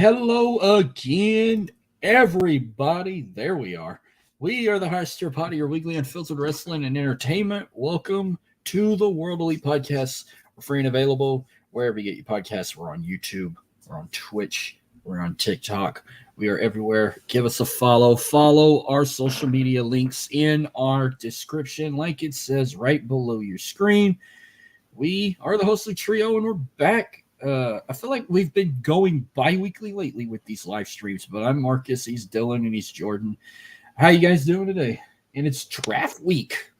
Hello again, everybody. There we are. We are the Highest Tier Pod, your weekly unfiltered wrestling and entertainment. Welcome to the World Elite Podcast. We're free and available wherever you get your podcasts. We're on YouTube, we're on Twitch, we're on TikTok. We are everywhere. Give us a follow. Follow our social media links in our description, like it says right below your screen. We are the Hostly Trio, and we're back. I feel like we've been going bi-weekly lately with these live streams, but I'm Marcus, he's Dylan, and he's Jordan. How you guys doing today? And it's draft week.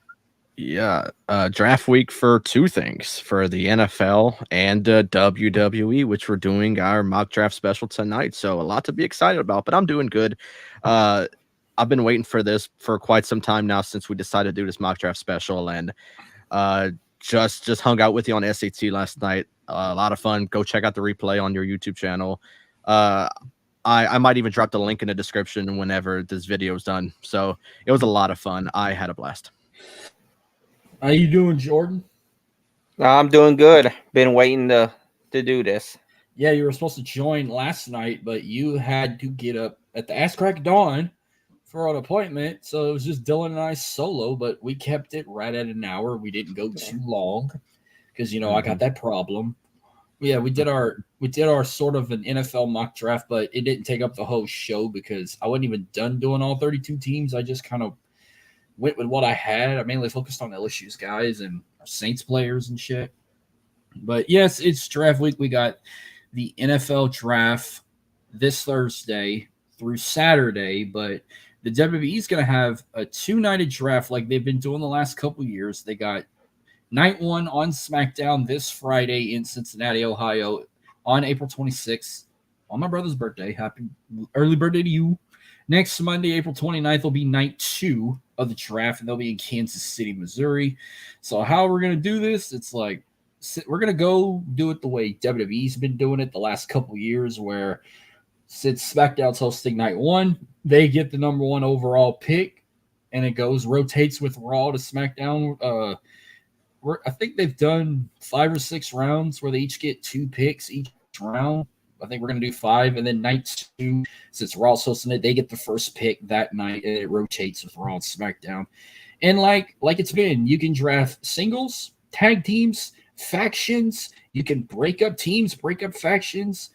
Yeah, draft week for two things, for the NFL and WWE, which we're doing our mock draft special tonight. So a lot to be excited about, but I'm doing good. I've been waiting for this for quite some time now since we decided to do this mock draft special, and just hung out with you on SAT last night. A lot of fun. Go check out the replay on your YouTube channel. I might even drop the link in the description whenever this video is done. So it was a lot of fun. I had a blast. How you doing, Jordan? I'm doing good. Been waiting to do this. Yeah, you were supposed to join last night, but you had to get up at the ass crack of dawn for an appointment. So it was just Dylan and I solo, but we kept it right at an hour. We didn't go too long because I got that problem. Yeah, we did our sort of an NFL mock draft, but it didn't take up the whole show because I wasn't even done doing all 32 teams. I just kind of went with what I had. I mainly focused on LSU's guys and Saints players and shit. But yes, it's draft week. We got the NFL draft this Thursday through Saturday, but the WWE is going to have a two-nighted draft like they've been doing the last couple years. They got night one on SmackDown this Friday in Cincinnati, Ohio, on April 26th, on my brother's birthday. Happy early birthday to you. Next Monday, April 29th, will be night two of the draft, and they'll be in Kansas City, Missouri. So how we're going to do this, it's like we're going to go do it the way WWE's been doing it the last couple years, where since SmackDown's hosting night one, they get the number one overall pick, and it rotates with Raw to SmackDown. I think they've done 5 or 6 rounds where they each get 2 picks each round. I think we're going to do 5, and then night 2, since Raw's hosting it, they get the first pick that night, and it rotates with Raw and SmackDown. And like it's been, you can draft singles, tag teams, factions. You can break up teams, break up factions.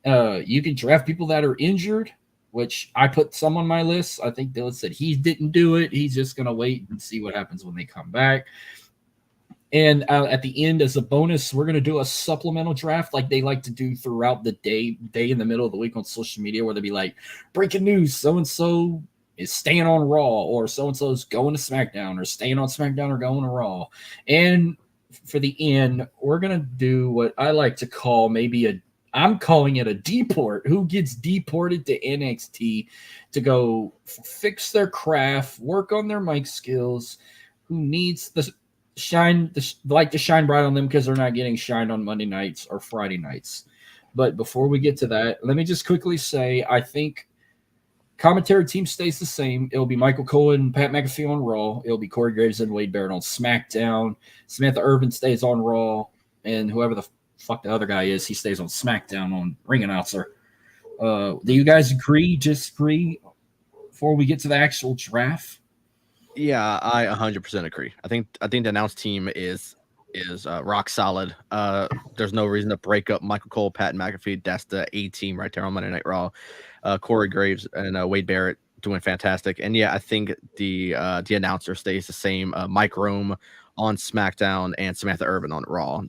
You can draft people that are injured, which I put some on my list. I think Dylan said he didn't do it. He's just going to wait and see what happens when they come back. And at the end, as a bonus, we're going to do a supplemental draft like they like to do throughout the day in the middle of the week on social media, where they'll be like, breaking news, so-and-so is staying on Raw, or so-and-so is going to SmackDown, or staying on SmackDown or going to Raw. And for the end, we're going to do what I like to call I'm calling it a deport. Who gets deported to NXT to go fix their craft, work on their mic skills, who needs the shine bright on them because they're not getting shined on Monday nights or Friday nights. But before we get to that, let me just quickly say, I think commentary team stays the same. It'll be Michael Cole and Pat McAfee on Raw. It'll be Corey Graves and Wade Barrett on SmackDown. Samantha Irvin stays on Raw, and whoever the fuck the other guy is, he stays on SmackDown on ring announcer. Do you guys disagree before we get to the actual draft? Yeah, I 100% agree. I think the announced team is rock solid. There's no reason to break up Michael Cole, Pat McAfee. That's the A team right there on Monday Night Raw. Corey Graves and Wade Barrett doing fantastic. And yeah, I think the announcer stays the same. Mike Rome on SmackDown and Samantha Irvin on Raw.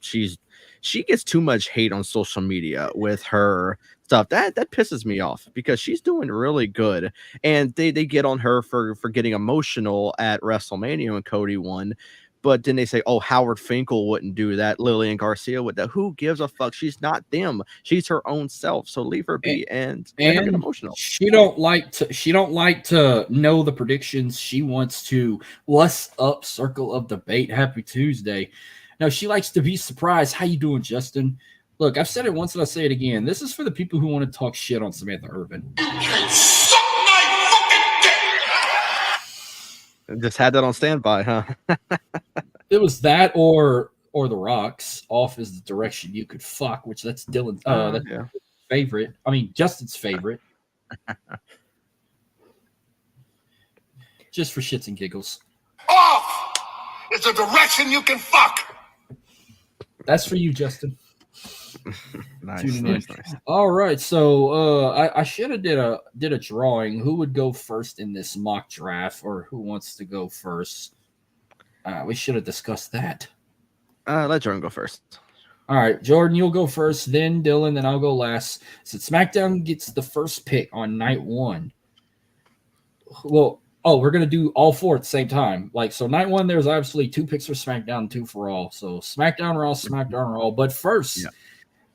She gets too much hate on social media with her stuff. That pisses me off because she's doing really good, and they get on her for getting emotional at WrestleMania when Cody won. But then they say, "Oh, Howard Finkel wouldn't do that. Lillian Garcia would that." Who gives a fuck? She's not them. She's her own self. So leave her be and let her get emotional. She don't like to know the predictions. She wants to what's up circle of debate. Happy Tuesday. No, she likes to be surprised. How you doing, Justin? Look, I've said it once and I'll say it again. This is for the people who want to talk shit on Samantha Irvin. Just had that on standby, huh? It was that or the Rocks. Off is the direction you could fuck, which that's Dylan. Yeah. favorite. I mean, Justin's favorite. Just for shits and giggles. Off! It's a direction you can fuck. That's for you, Justin. Nice. All right, so I should have did a drawing. Who would go first in this mock draft, or who wants to go first? We should have discussed that. Let Jordan go first. All right, Jordan, you'll go first, then Dylan, then I'll go last. So SmackDown gets the first pick on night 1. Well, we're gonna do all 4 at the same time. Like, so night 1, there's obviously 2 picks for SmackDown, 2 for Raw. So SmackDown, Raw. But first,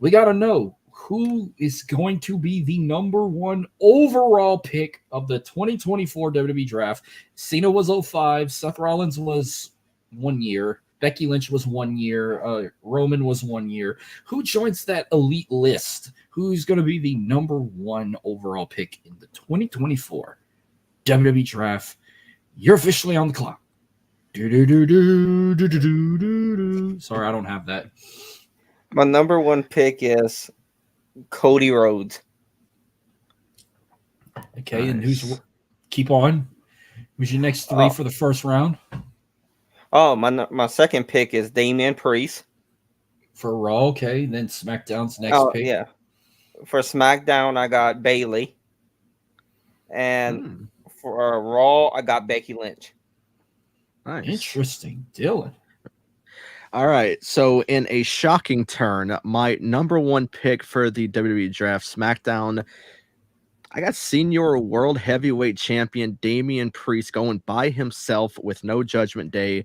we gotta know who is going to be the number 1 overall pick of the 2024 WWE Draft. Cena was 05, Seth Rollins was 1 year. Becky Lynch was 1 year. Roman was 1 year. Who joins that elite list? Who's going to be the number 1 overall pick in the 2024 WWE Draft? You're officially on the clock. Sorry, I don't have that. My number 1 pick is Cody Rhodes. Okay, nice. And keep on? Who's your next 3 for the first round? Oh, my second pick is Damian Priest. For Raw, okay. Then SmackDown's next pick. Yeah. For SmackDown, I got Bayley. And for Raw, I got Becky Lynch. Nice. Interesting. Dylan. All right. So in a shocking turn, my number 1 pick for the WWE Draft SmackDown, I got senior world heavyweight champion Damian Priest going by himself with no Judgment Day.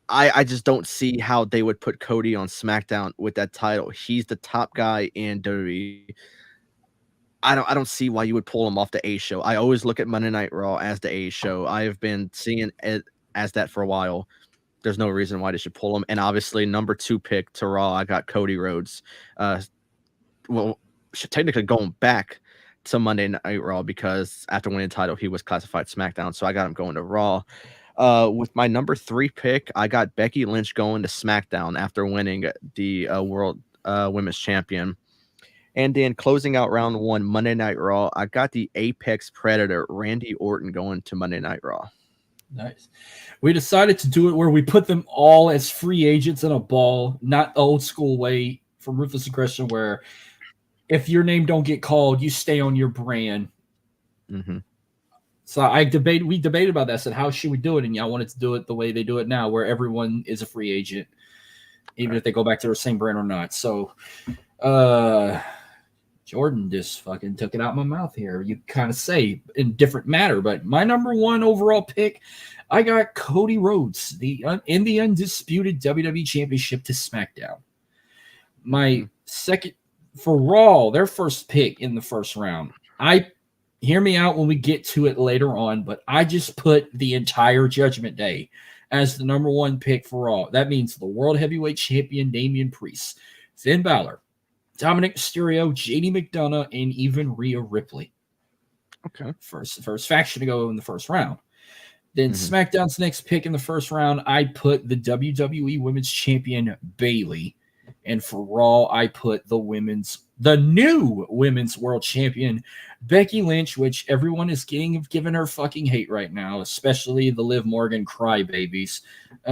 I just don't see how they would put Cody on SmackDown with that title. He's the top guy in WWE. I don't see why you would pull him off the A show. I always look at Monday Night Raw as the A show. I have been seeing it as that for a while. There's no reason why they should pull him. And obviously, number 2 pick to Raw, I got Cody Rhodes. Technically going back to Monday Night Raw because after winning the title, he was classified SmackDown. So I got him going to Raw. With my number 3 pick, I got Becky Lynch going to SmackDown after winning the World Women's Champion. And then closing out round 1, Monday Night Raw, I got the Apex Predator, Randy Orton, going to Monday Night Raw. Nice. We decided to do it where we put them all as free agents in a ball, not the old school way from Ruthless Aggression where if your name don't get called, you stay on your brand. Mm-hmm. So we debated about that. I said, how should we do it? And y'all wanted to do it the way they do it now, where everyone is a free agent, even if they go back to their same brand or not. So, Jordan just fucking took it out my mouth here. You kind of say in different matter, but my number 1 overall pick, I got Cody Rhodes, in the undisputed WWE Championship to SmackDown. My second for Raw, their first pick in the first round. Hear me out when we get to it later on, but I just put the entire Judgment Day as the number 1 pick for Raw. That means the World Heavyweight Champion Damian Priest, Finn Balor, Dominic Mysterio, JD McDonough, and even Rhea Ripley. Okay. First faction to go in the first round. Then SmackDown's next pick in the first round, I put the WWE Women's Champion Bayley. And for Raw, I put the new Women's World Champion Becky Lynch, which everyone is giving her fucking hate right now, especially the Liv Morgan crybabies.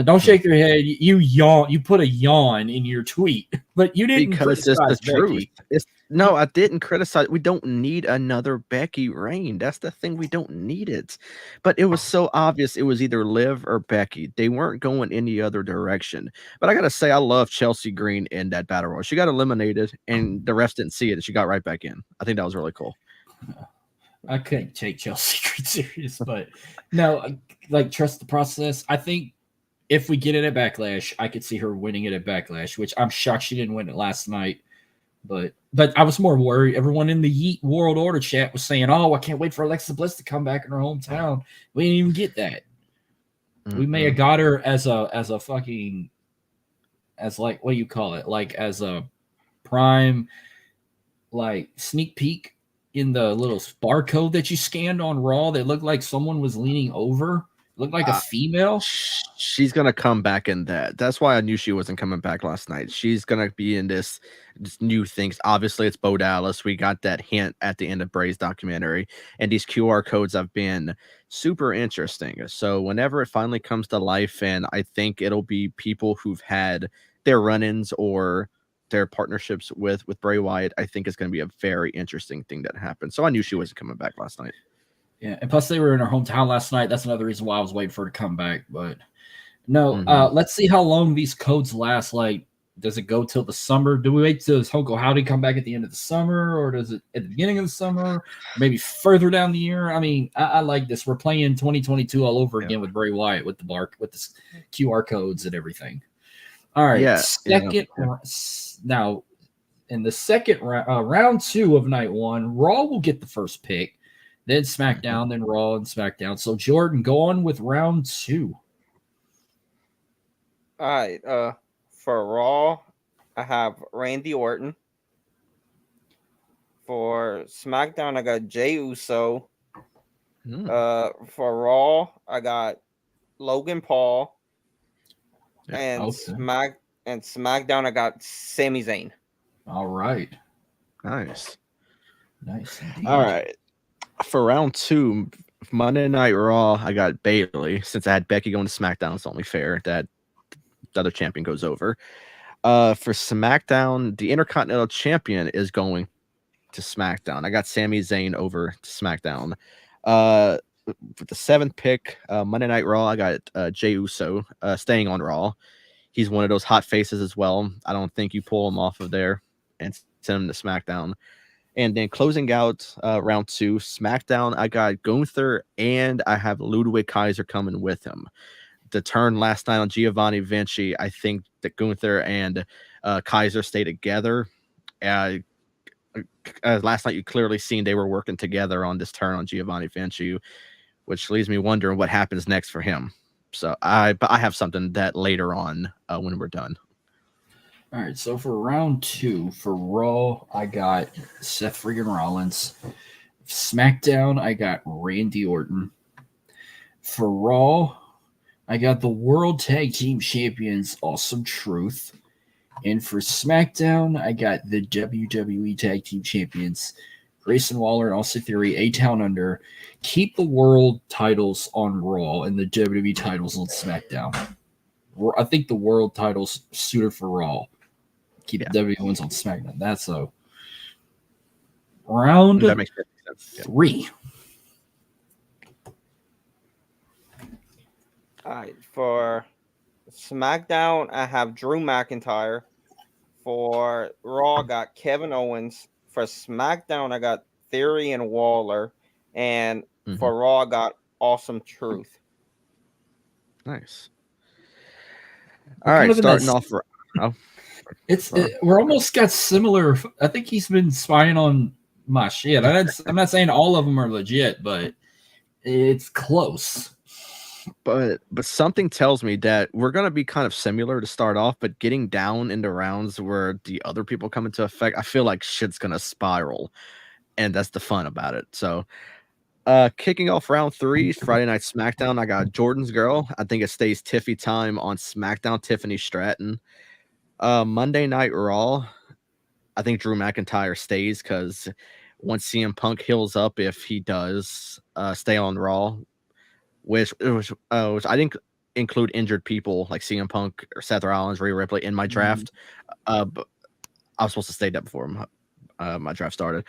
Don't shake your head. You yawn. You put a yawn in your tweet, but you didn't because it's the Becky. Truth. No, I didn't criticize. We don't need another Becky reign. That's the thing. We don't need it. But it was so obvious it was either Liv or Becky. They weren't going any other direction. But I got to say, I love Chelsea Green in that battle royal. She got eliminated, and the refs didn't see it, and she got right back in. I think that was really cool. I couldn't take Chelsea Green serious, but no, like, trust the process. I think if we get it at Backlash, I could see her winning it at Backlash, which I'm shocked she didn't win it last night. But I was more worried. Everyone in the Yeet World Order chat was saying, "Oh, I can't wait for Alexa Bliss to come back in her hometown." We didn't even get that. We may have got her as a fucking, as like, what do you call it? Like as a prime, like sneak peek in the little barcode that you scanned on Raw that looked like someone was leaning over Looked like a female. She's gonna come back in that. That's why I knew she wasn't coming back last night. She's gonna be in this new things. Obviously, it's Bo Dallas. We got that hint at the end of Bray's documentary, and these QR codes have been super interesting. So whenever it finally comes to life, and I think it'll be people who've had their run-ins or their partnerships with Bray Wyatt, I think it's going to be a very interesting thing that happens. So I knew she wasn't coming back last night. Yeah, and plus they were in her hometown last night. That's another reason why I was waiting for her to come back. But no, let's see how long these codes last. Like, does it go till the summer? Do we wait till Uncle Howdy come back at the end of the summer, or does it at the beginning of the summer, maybe further down the year? I mean, I like this. We're playing 2022 all over again with Bray Wyatt, with the QR codes and everything. All right, now in the second round 2 of night 1, Raw will get the first pick. Then SmackDown, then Raw and SmackDown. So, Jordan, go on with round 2. All right. For Raw, I have Randy Orton. For SmackDown, I got Jey Uso. For Raw, I got Logan Paul. And SmackDown, I got Sami Zayn. All right. Nice. Nice indeed. All right. For round 2, Monday Night Raw, I got Bayley. Since I had Becky going to SmackDown, it's only fair that the other champion goes over. For SmackDown, the Intercontinental Champion is going to SmackDown. I got Sami Zayn over to SmackDown. For the 7th pick, Monday Night Raw, I got Jey Uso staying on Raw. He's one of those hot faces as well. I don't think you pull him off of there and send him to SmackDown. And then closing out round 2, SmackDown, I got Gunther and I have Ludwig Kaiser coming with him. The turn last night on Giovanni Vinci, I think that Gunther and Kaiser stay together. Last night, you clearly seen they were working together on this turn on Giovanni Vinci, which leaves me wondering what happens next for him. So I have something that later on when we're done. All right, so for round 2, for Raw, I got Seth freaking Rollins. SmackDown, I got Randy Orton. For Raw, I got the World Tag Team Champions, Awesome Truth. And for SmackDown, I got the WWE Tag Team Champions, Grayson Waller and Austin Theory, A-Town Under. Keep the world titles on Raw and the WWE titles on SmackDown. I think the world titles suited for Raw. Keep the WWE ones on SmackDown. That's so. Round that makes sense. 3. All right. For SmackDown, I have Drew McIntyre. For Raw, I got Kevin Owens. For SmackDown, I got Theory and Waller. And for Raw, I got Awesome Truth. Nice. All right, starting off. We're almost got similar. I think he's been spying on my shit. I'm not saying all of them are legit, but it's close. But something tells me that we're gonna be kind of similar to start off, but getting down into rounds where the other people come into effect, I feel like shit's gonna spiral, and that's the fun about it. So, kicking off round 3, Friday Night SmackDown, I got Jordan's Girl. I think it stays Tiffy time on SmackDown, Tiffany Stratton. Monday Night Raw, I think Drew McIntyre stays because once CM Punk heals up, if he does stay on Raw, which I didn't include injured people like CM Punk or Seth Rollins, Rhea Ripley in my draft, but I was supposed to state that before my draft started.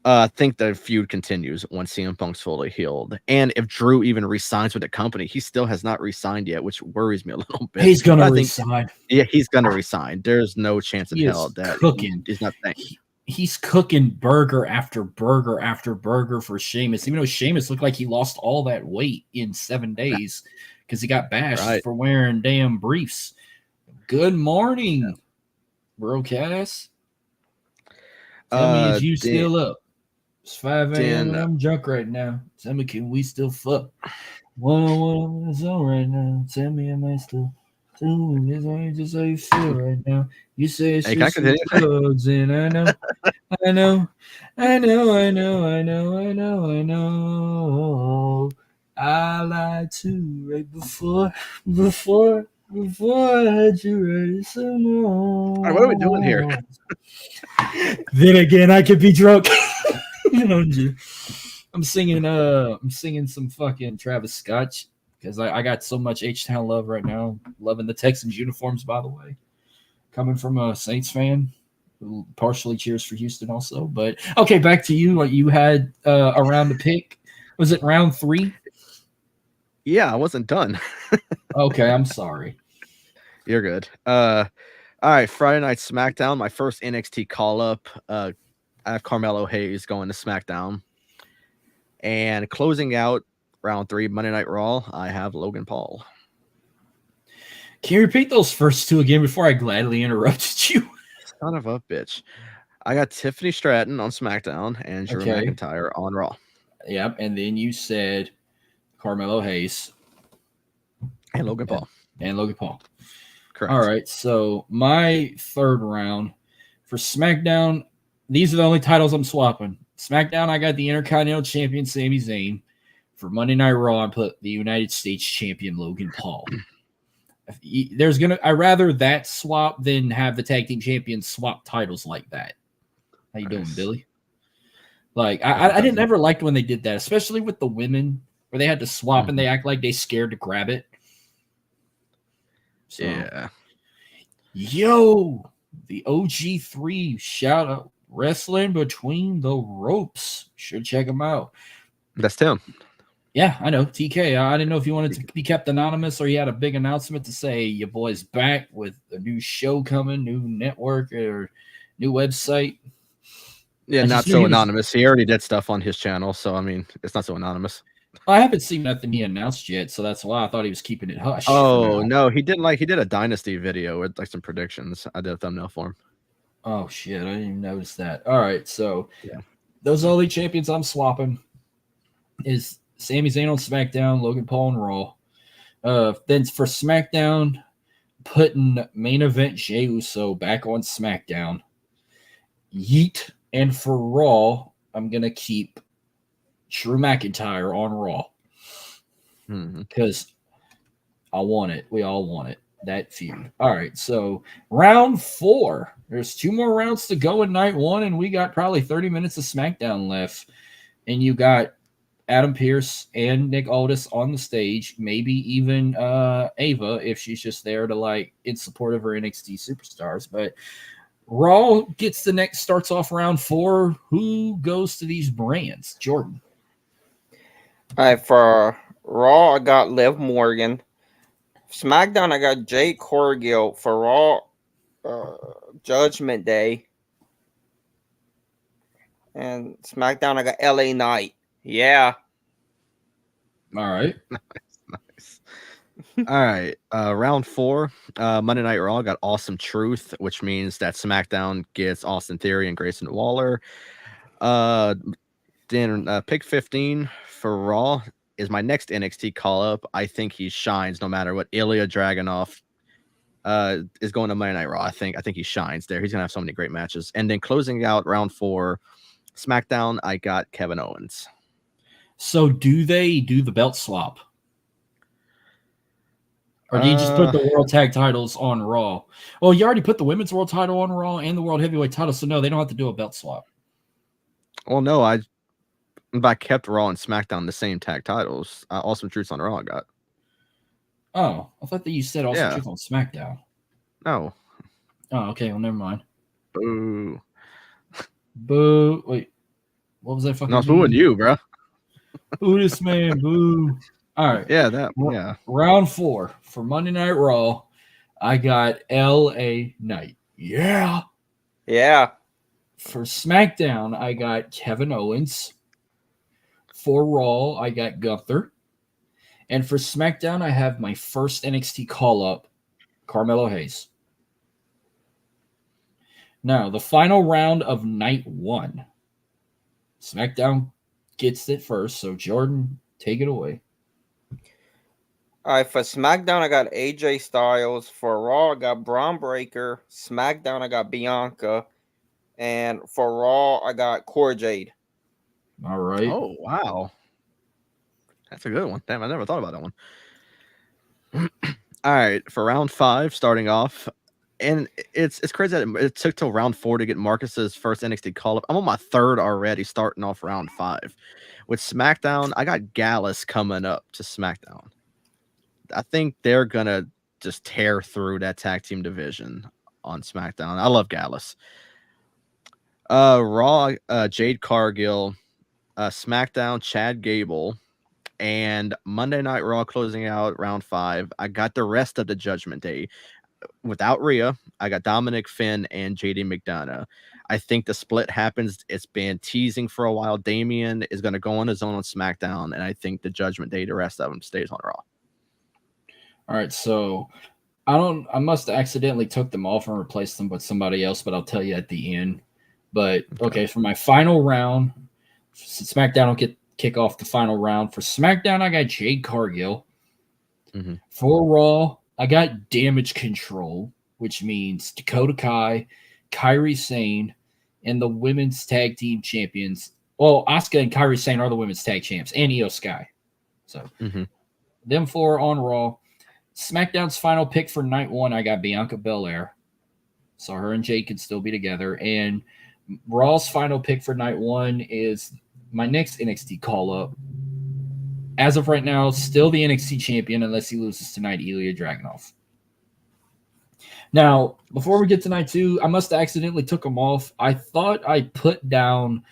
I think the feud continues once CM Punk's fully healed. And if Drew even resigns with the company, he still has not resigned yet, which worries me a little bit. He's going to resign. Yeah, he's going to resign. There's no chance in hell that he's not thinking. He's cooking burger after burger after burger for Sheamus, even though Sheamus looked like he lost all that weight in 7 days because he got bashed for wearing damn briefs. Good morning, bro, Cass. Tell me, is you still up? It's 5 a.m. and I'm drunk right now. Tell me, can we still fuck? 101 is on right now. Tell me, am I still doing this? Just how you feel right now. You say it's just drugs, and I know. I lied too right before I had you ready some more. All right, what are we doing here? Then again, I could be drunk. I'm singing some fucking Travis Scott because I got so much H-Town love right now. Loving the Texans uniforms, by the way. Coming from a Saints fan who partially cheers for Houston also. But okay, back to you. You had a round to pick. Was it round 3? Yeah, I wasn't done. Okay, I'm sorry. You're good. All right, Friday Night SmackDown, my first NXT call-up. I have Carmelo Hayes going to SmackDown. And closing out round 3, Monday Night Raw, I have Logan Paul. Can you repeat those first 2 again before I gladly interrupted you? Son of a bitch. I got Tiffany Stratton on SmackDown and Drew Okay. McIntyre on Raw. Yep, and then you said Carmelo Hayes. And Logan Paul. And Logan Paul. Correct. All right, so my third round for SmackDown, these are the only titles I'm swapping. SmackDown, I got the Intercontinental Champion Sami Zayn. For Monday Night Raw, I put the United States Champion Logan Paul. I rather that swap than have the tag team champions swap titles like that. How you doing, Billy? Like I didn't ever like when they did that, especially with the women where they had to swap and they act like they scared to grab it. So, yeah. Yo, the OG3 shout out Wrestling Between the Ropes. Should check them out. That's Tim. Yeah, I know. TK. I didn't know if you wanted to be kept anonymous or you had a big announcement to say your boy's back with a new show coming, new network or new website. Yeah, not so anonymous. He already did stuff on his channel, so I mean, it's not so anonymous. I haven't seen nothing he announced yet, so that's why I thought he was keeping it hush. Oh no, he did a Dynasty video with like some predictions. I did a thumbnail for him. Oh shit, I didn't even notice that. All right, so yeah, those only champions I'm swapping is Sami Zayn on SmackDown, Logan Paul on Raw. Then for SmackDown, putting main event Jey Uso back on SmackDown. Yeet. And for Raw, I'm gonna keep Drew McIntyre on Raw because I want it. We all want it. That feud. All right, so round 4. There's 2 more rounds to go in night 1, and we got probably 30 minutes of SmackDown left. And you got Adam Pearce and Nick Aldis on the stage, maybe even Ava if she's just there to like in support of her NXT superstars. But Raw gets the next, starts off round 4. Who goes to these brands? Jordan. All right, for Raw, I got Liv Morgan. SmackDown, I got Jade Cargill. For Raw, Judgment Day. And SmackDown, I got LA Knight. Yeah. All right. Nice. All right. Round 4, Monday Night Raw got Awesome Truth, which means that SmackDown gets Austin Theory and Grayson Waller. Then pick 15 for Raw is my next NXT call up. I think he shines no matter what. Ilya Dragunov is going to Monday Night Raw. I think he shines there. He's gonna have so many great matches. And then closing out round 4, SmackDown, I got Kevin Owens. So do they do the belt swap? Or do you just put the World Tag titles on Raw? Well, you already put the Women's World title on Raw and the World Heavyweight title, so no, they don't have to do a belt swap. Well, no, I kept Raw and SmackDown the same tag titles. Awesome Truth's on Raw I got. Oh, I thought that you said Awesome Truth on SmackDown. No. Oh, okay. Well, never mind. Boo. Boo. Wait. What was that fucking? No, it's booing you, bro. Boo this man. Boo. All right. Yeah, that. Yeah. Round 4 for Monday Night Raw. I got LA Knight. Yeah. Yeah. For SmackDown, I got Kevin Owens. For Raw, I got Gunther. And for SmackDown, I have my first NXT call-up, Carmelo Hayes. Now, the final round of night 1. SmackDown gets it first, so Jordan, take it away. All right, for SmackDown, I got AJ Styles. For Raw, I got Braun Breaker. SmackDown, I got Bianca. And for Raw, I got Cora Jade. All right. Oh, wow. That's a good one. Damn, I never thought about that one. All right, for round 5, starting off, and it's crazy that it took till round 4 to get Marcus's first NXT call up. I'm on my 3rd already, starting off round 5. With SmackDown, I got Gallus coming up to SmackDown. I think they're gonna just tear through that tag team division on SmackDown. I love Gallus. Raw, Jade Cargill, SmackDown, Chad Gable, and Monday Night Raw closing out round 5. I got the rest of the Judgment Day without Rhea. I got Dominic, Finn, and JD McDonough. I think the split happens. It's been teasing for a while. Damian is going to go on his own on SmackDown, and I think the Judgment Day, the rest of them, stays on Raw. All right, so I must have accidentally took them off and replaced them with somebody else, but I'll tell you at the end. But okay, for my final round, SmackDown will kick off the final round. For SmackDown, I got Jade Cargill. Mm-hmm. For Raw, I got Damage Control, which means Dakota Kai, Kairi Sane, and the women's tag team champions. Well, Asuka and Kairi Sane are the women's tag champs, and Io Sky. So, them 4 on Raw. SmackDown's final pick for night 1, I got Bianca Belair. So her and Jade can still be together. And Raw's final pick for night 1 is my next NXT call-up. As of right now, still the NXT champion unless he loses tonight, Ilya Dragunov. Now, before we get to night 2, I must have accidentally took him off. I thought I put down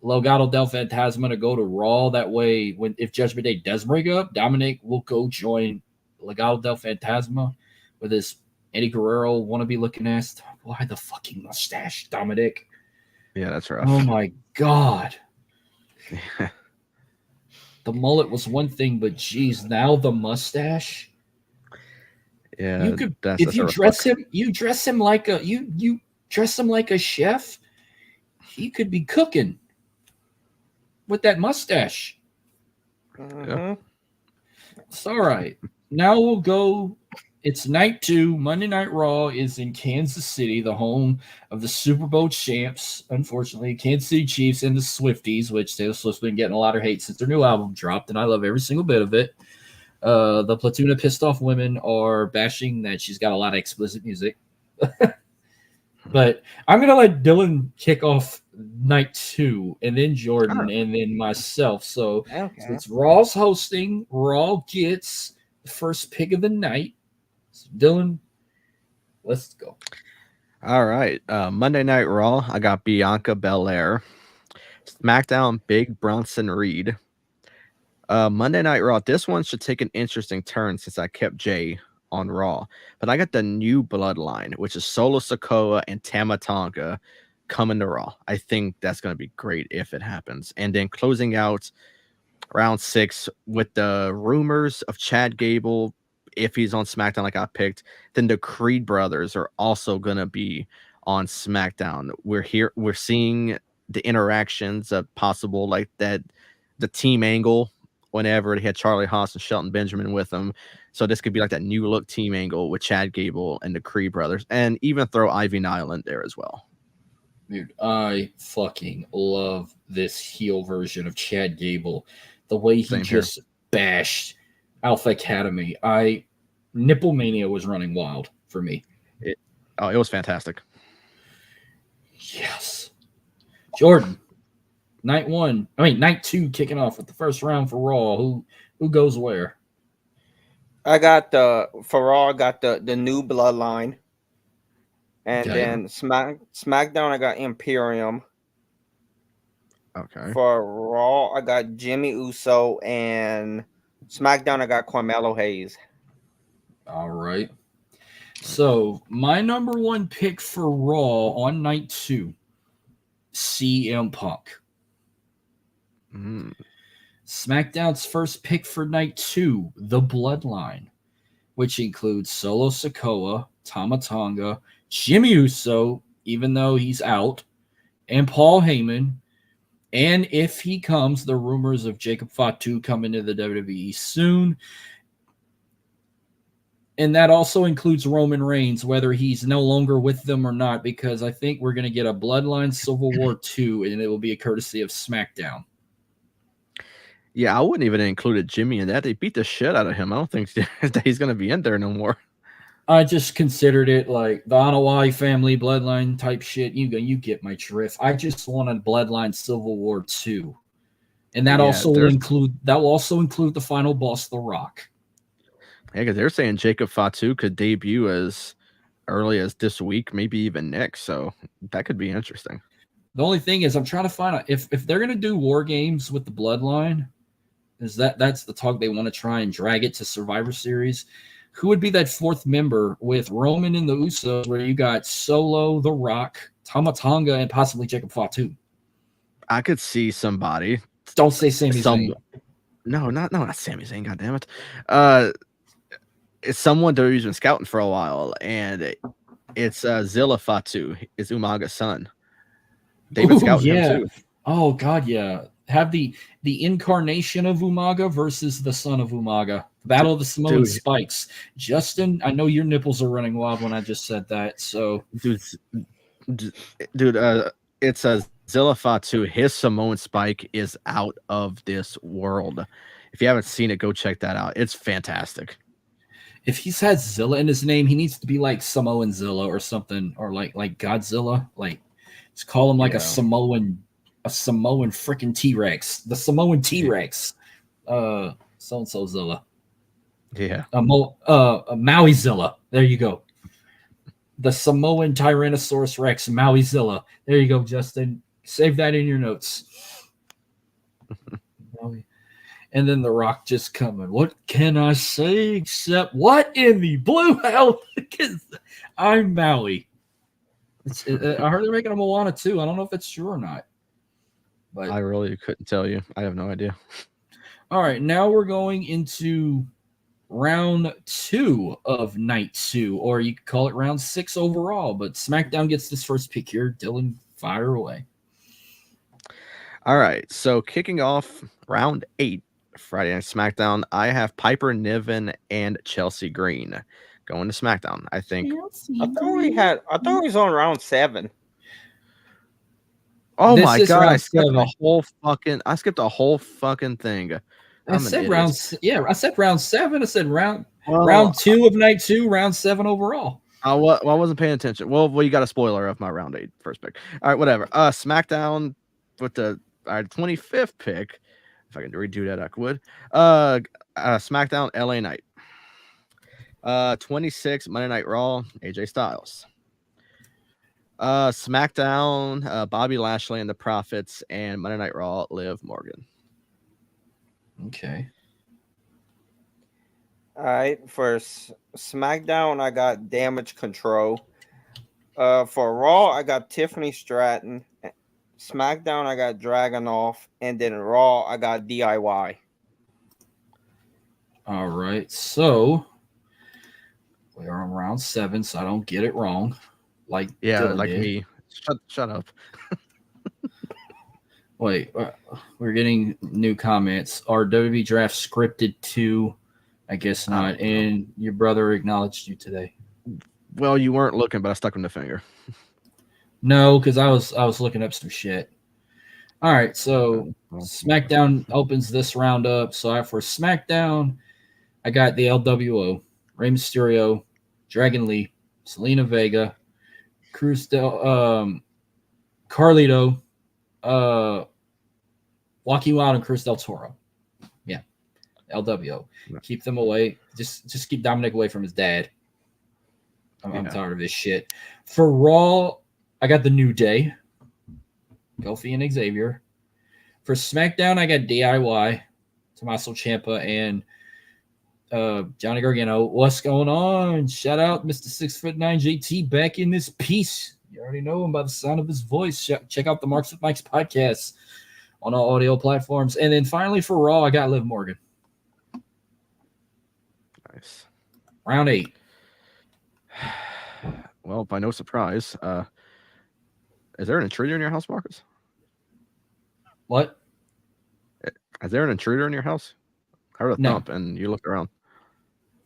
Legado del Fantasma to go to Raw. That way, if Judgment Day does break up, Dominic will go join Legado del Fantasma with his Eddie Guerrero wannabe looking ass. Why the fucking mustache, Dominic? Yeah, that's rough. Oh my God. The mullet was one thing, but geez, now the mustache. Yeah, you could if you dress him, you dress him like a chef. He could be cooking with that mustache. Yeah. It's all right. Now we'll go. It's night 2. Monday Night Raw is in Kansas City, the home of the Super Bowl champs. Unfortunately, Kansas City Chiefs and the Swifties, which Taylor Swift's been getting a lot of hate since their new album dropped, and I love every single bit of it. The platoon of pissed off women are bashing that she's got a lot of explicit music. But I'm going to let Dylan kick off night 2, and then Jordan, and then myself. So it's Raw's hosting. Raw gets the first pick of the night. So Dylan, let's go. All right. Monday Night Raw, I got Bianca Belair. SmackDown, Big Bronson Reed. Monday Night Raw, this one should take an interesting turn since I kept Jay on Raw. But I got the new bloodline, which is Solo Sikoa and Tama Tonga coming to Raw. I think that's going to be great if it happens. And then closing out round 6 with the rumors of Chad Gable, if he's on SmackDown like I picked, then the Creed brothers are also going to be on SmackDown. We're seeing the interactions of possible like that, the team angle whenever they had Charlie Haas and Shelton Benjamin with them. So this could be like that new look team angle with Chad Gable and the Creed brothers, and even throw Ivy Nile in there as well. Dude, I fucking love this heel version of Chad Gable. The way he just bashed Alpha Academy. Nipple Mania was running wild for me. It was fantastic. Yes. Jordan, night 2 kicking off with the first round for Raw. Who goes where? I got for Raw, I got the new bloodline. And then SmackDown, I got Imperium. Okay. For Raw, I got Jimmy Uso, and SmackDown, I got Carmelo Hayes. All right. So my number 1 pick for Raw on night 2, CM Punk. SmackDown's first pick for night 2, The Bloodline, which includes Solo Sikoa, Tama Tonga, Jimmy Uso, even though he's out, and Paul Heyman. And if he comes, the rumors of Jacob Fatu coming to the WWE soon. And that also includes Roman Reigns, whether he's no longer with them or not, because I think we're going to get a Bloodline Civil War 2, and it will be a courtesy of SmackDown. Yeah, I wouldn't even include Jimmy in that. They beat the shit out of him. I don't think that he's gonna be in there no more. I just considered it like the Anawai family bloodline type shit. You get my drift. I just wanted Bloodline Civil War 2. And that Yeah, will also include the final boss, The Rock. Yeah, because they're saying Jacob Fatu could debut as early as this week, maybe even next. So that could be interesting. The only thing is, I'm trying to find out if they're gonna do war games with the Bloodline. That's the talk they want to try and drag it to Survivor Series? Who would be that fourth member with Roman and the Usos, where you got Solo, The Rock, Tama Tonga, and possibly Jacob Fatu? I could see somebody. Don't say Sami Zayn. No, not Sami Zayn. God damn it. It's someone who's been scouting for a while, and it's Zilla Fatu. It's Umaga's son. They've been scouting him too. Oh God, yeah. Have the incarnation of Umaga versus the son of Umaga. Battle of the Samoan Spikes. Justin, I know your nipples are running wild when I just said that. So, dude, it's a Zilla Fatu. His Samoan Spike is out of this world. If you haven't seen it, go check that out. It's fantastic. If he's had Zilla in his name, he needs to be like Samoan Zilla or something, or like Godzilla. Like, just call him like a Samoan freaking T-Rex. The Samoan T-Rex. So-and-so Zilla. Yeah. Maui Zilla. There you go. The Samoan Tyrannosaurus Rex, Maui Zilla. There you go, Justin. Save that in your notes. And then The Rock just coming. What can I say except what in the blue hell? I'm Maui. I heard they're making a Moana too. I don't know if it's true or not. But I really couldn't tell you. I have no idea. All right, now we're going into round 2 of night 2, or you could call it round 6 overall. But SmackDown gets this first pick here. Dylan, fire away. All right, so kicking off round 8, Friday Night SmackDown, I have Piper Niven and Chelsea Green going to SmackDown. I think. I thought we was on round 7. Oh my god! I skipped a whole fucking thing. I said round 7. I said round 2 of night 2, round 7 overall. I wasn't paying attention. Well, you got a spoiler of my round 8 first pick. All right, whatever. SmackDown with the 25th pick. If I can redo that, I would. SmackDown LA Knight. 26 Monday Night Raw, AJ Styles. SmackDown, Bobby Lashley and the Profits, and Monday Night Raw, Liv Morgan. Okay. All right. For SmackDown, I got Damage Control. For Raw, I got Tiffany Stratton. SmackDown, I got Dragunov. And then Raw, I got DIY. All right. So we are on round 7, so I don't get it wrong. Like Dylan like did. me. Shut up. Wait, we're getting new comments. Are WWE draft scripted too? I guess not. And your brother acknowledged you today. Well, you weren't looking, but I stuck him the finger. No, because I was looking up some shit. All right, so SmackDown opens this round up. So for SmackDown, I got the LWO, Rey Mysterio, Dragon Lee, Selena Vega, Carlito, Joaquin Wilde, and Cruz Del Toro. Yeah, LWO. No. Keep them away. Just keep Dominic away from his dad. I'm tired of this shit. For Raw, I got the New Day, Kofi and Xavier. For SmackDown, I got DIY, Tommaso Ciampa, and Johnny Gargano. What's going on? Shout out Mr. 6'9" JT back in this piece. You already know him by the sound of his voice. Check out the Marks with Mike's podcast on all audio platforms. And then finally for Raw, I got Liv Morgan. Nice. Round 8. Well, by no surprise, is there an intruder in your house, Marcus? What? Is there an intruder in your house? I heard a thump, and you looked around.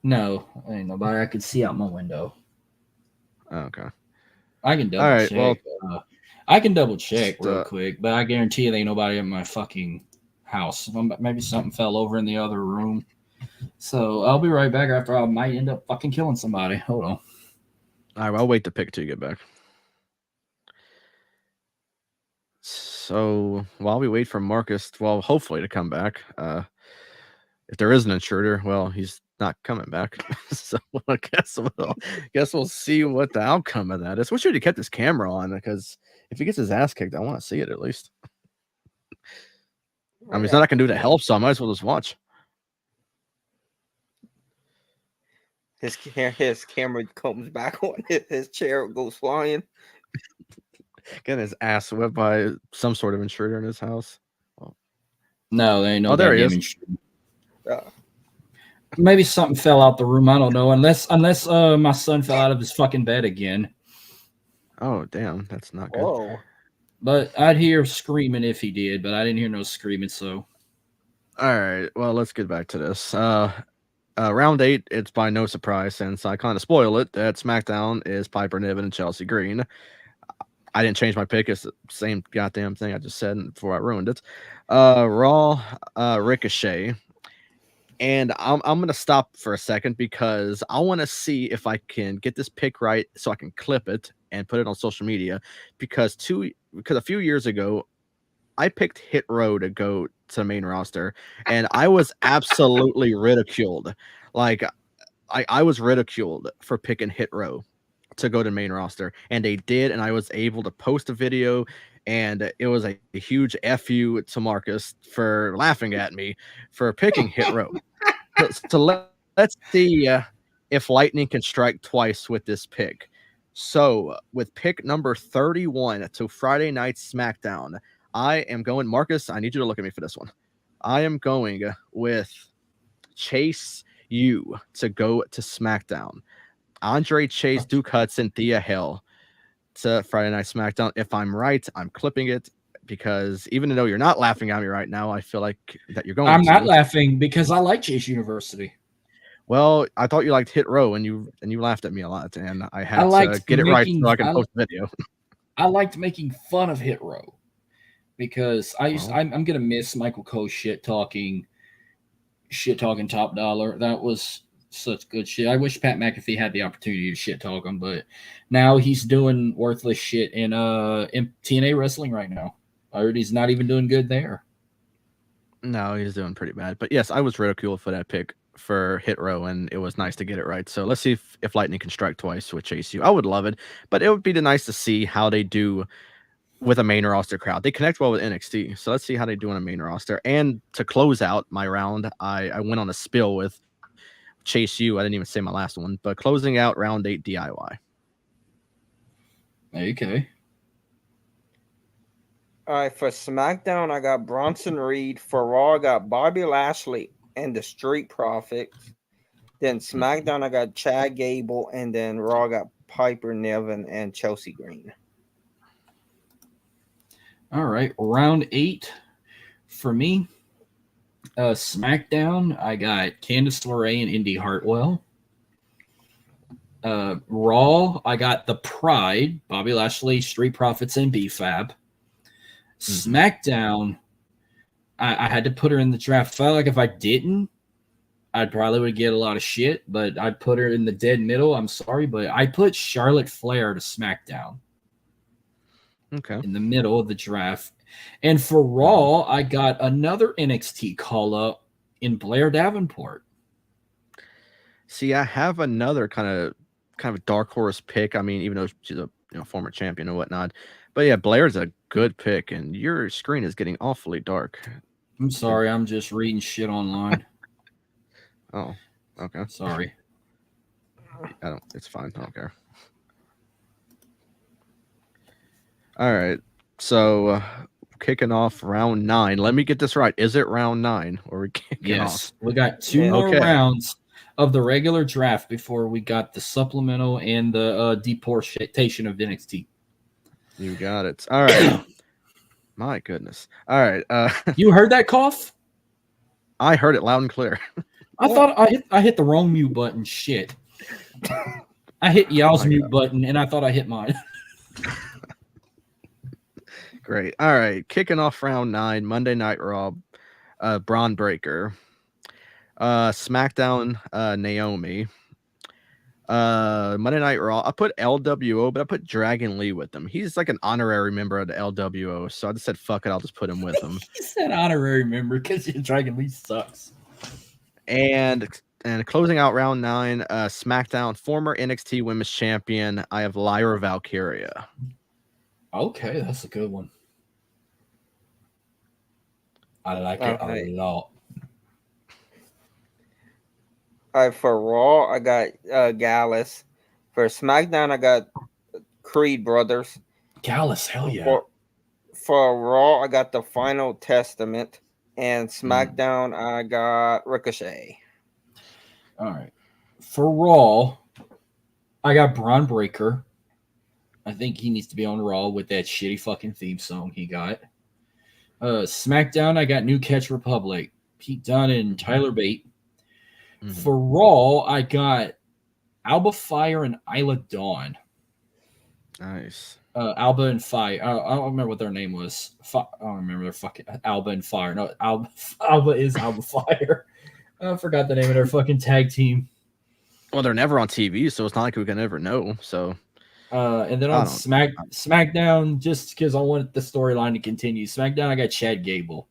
No, ain't nobody. I could see out my window. Oh, okay. I can double check. I can double check real quick, but I guarantee you there ain't nobody in my fucking house. Maybe something fell over in the other room. So I'll be right back after I might end up fucking killing somebody. Hold on. All right, well, I'll wait to pick till you get back. So while we wait for Marcus, well, hopefully to come back, if there is an intruder, well, he's not coming back. So I guess we'll see what the outcome of that is. We should have kept his camera on because if he gets his ass kicked, I want to see it at least. I mean, there's nothing I can do to help, so I might as well just watch. His camera comes back on. His chair goes flying. Getting his ass whipped by some sort of intruder in his house. Well, No, there ain't no. there he is. Intruder. Maybe something fell out the room. I don't know. Unless my son fell out of his fucking bed again. Oh damn, that's not good. Whoa. But I'd hear screaming if he did, but I didn't hear no screaming. So, all right, well, let's get back to this. Round 8, it's by no surprise since I kind of spoil it that SmackDown is Piper Niven and Chelsea Green. I didn't change my pick. It's the same goddamn thing I just said before I ruined it. Raw, Ricochet. And I'm going to stop for a second because I want to see if I can get this pick right so I can clip it and put it on social media. Because a few years ago, I picked Hit Row to go to the main roster, and I was absolutely ridiculed. Like, I was ridiculed for picking Hit Row to go to main roster, and they did, and I was able to post a video, and it was a huge FU to Marcus for laughing at me for picking Hit Row. So let's see if lightning can strike twice with this pick. So with pick number 31 to Friday Night SmackDown, I am going, Marcus, I need you to look at me for this one. I am going with Chase U to go to SmackDown. Andre Chase, Duke Hudson, Thea Hill to Friday Night SmackDown. If I'm right, I'm clipping it because even though you're not laughing at me right now, I feel like that you're going. I'm not laughing because I like Chase University. Well, I thought you liked Hit Row and you laughed at me a lot, and I had to get it right so I can post the video. I liked making fun of Hit Row because I'm gonna miss Michael Cole shit talking Top Dollar. That was such good shit. I wish Pat McAfee had the opportunity to shit talk him, but now he's doing worthless shit in TNA wrestling right now. I heard he's not even doing good there. No, he's doing pretty bad. But yes, I was ridiculed for that pick for Hit Row, and it was nice to get it right. So let's see if lightning can strike twice with Chase U. I would love it, but it would be nice to see how they do with a main roster crowd. They connect well with NXT, so let's see how they do on a main roster. And to close out my round, I went on a spill with Chase U. I didn't even say my last one, but closing out round 8 DIY. Okay. All right, for SmackDown, I got Bronson Reed. For Raw, I got Bobby Lashley and the Street Profits. Then SmackDown, I got Chad Gable, and then Raw got Piper Niven and Chelsea Green. All right, round 8 for me. SmackDown, I got Candice LeRae and Indy Hartwell. Raw, I got The Pride, Bobby Lashley, Street Profits, and B-Fab. SmackDown, I had to put her in the draft. I felt like if I didn't, I'd probably would get a lot of shit, but I'd put her in the dead middle. I'm sorry, but I put Charlotte Flair to SmackDown. Okay. In the middle of the draft. And for Raw, I got another NXT call-up in Blair Davenport. See, I have another kind of dark horse pick. I mean, even though she's a former champion and whatnot. But yeah, Blair's a good pick, and your screen is getting awfully dark. I'm sorry, I'm just reading shit online. Oh, okay. Sorry. It's fine. I don't care. All right. So kicking off round 9. Let me get this right. Is it round 9 or we kicking off? We got 2 more rounds of the regular draft before we got the supplemental and the deportation of NXT. You got it. All right. My goodness. All right. You heard that cough? I heard it loud and clear. I thought I hit the wrong mute button. Shit. I hit y'all's mute button, and I thought I hit mine. Great. All right. Kicking off round 9, Monday Night Raw. Braun Breaker. SmackDown, Naomi. Monday Night Raw. I put LWO, but I put Dragon Lee with him. He's like an honorary member of the LWO, so I just said fuck it, I'll just put him with him. He said honorary member because Dragon Lee sucks. And closing out round 9, SmackDown, former NXT Women's Champion. I have Lyra Valkyria. Okay, that's a good one. I like it a lot. All right, for Raw, I got Gallus. For SmackDown, I got Creed Brothers. Gallus, hell yeah. For Raw, I got the Final Testament. And SmackDown, I got Ricochet. All right. For Raw, I got Braun Breaker. I think he needs to be on Raw with that shitty fucking theme song he got. SmackDown, I got New Catch Republic, Pete Dunne and Tyler Bate. Mm-hmm. For Raw, I got Alba Fire and Isla Dawn. Nice. Alba and Fire. I don't remember what their name was. I don't remember their fucking Alba and Fire. No, Alba is Alba Fire. I forgot the name of their fucking tag team. Well, they're never on TV, so it's not like we can ever know. So, and then on SmackDown, just because I want the storyline to continue, SmackDown, I got Chad Gable.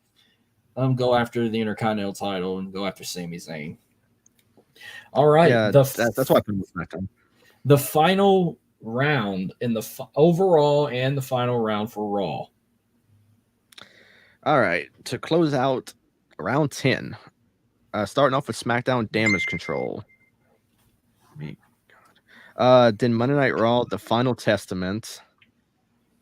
Go after the Intercontinental title and go after Sami Zayn. All right, yeah, that's why I put him with SmackDown. The final round in the overall and the final round for Raw. All right, to close out round 10, starting off with SmackDown Damage Control. Then Monday Night Raw, The Final Testament,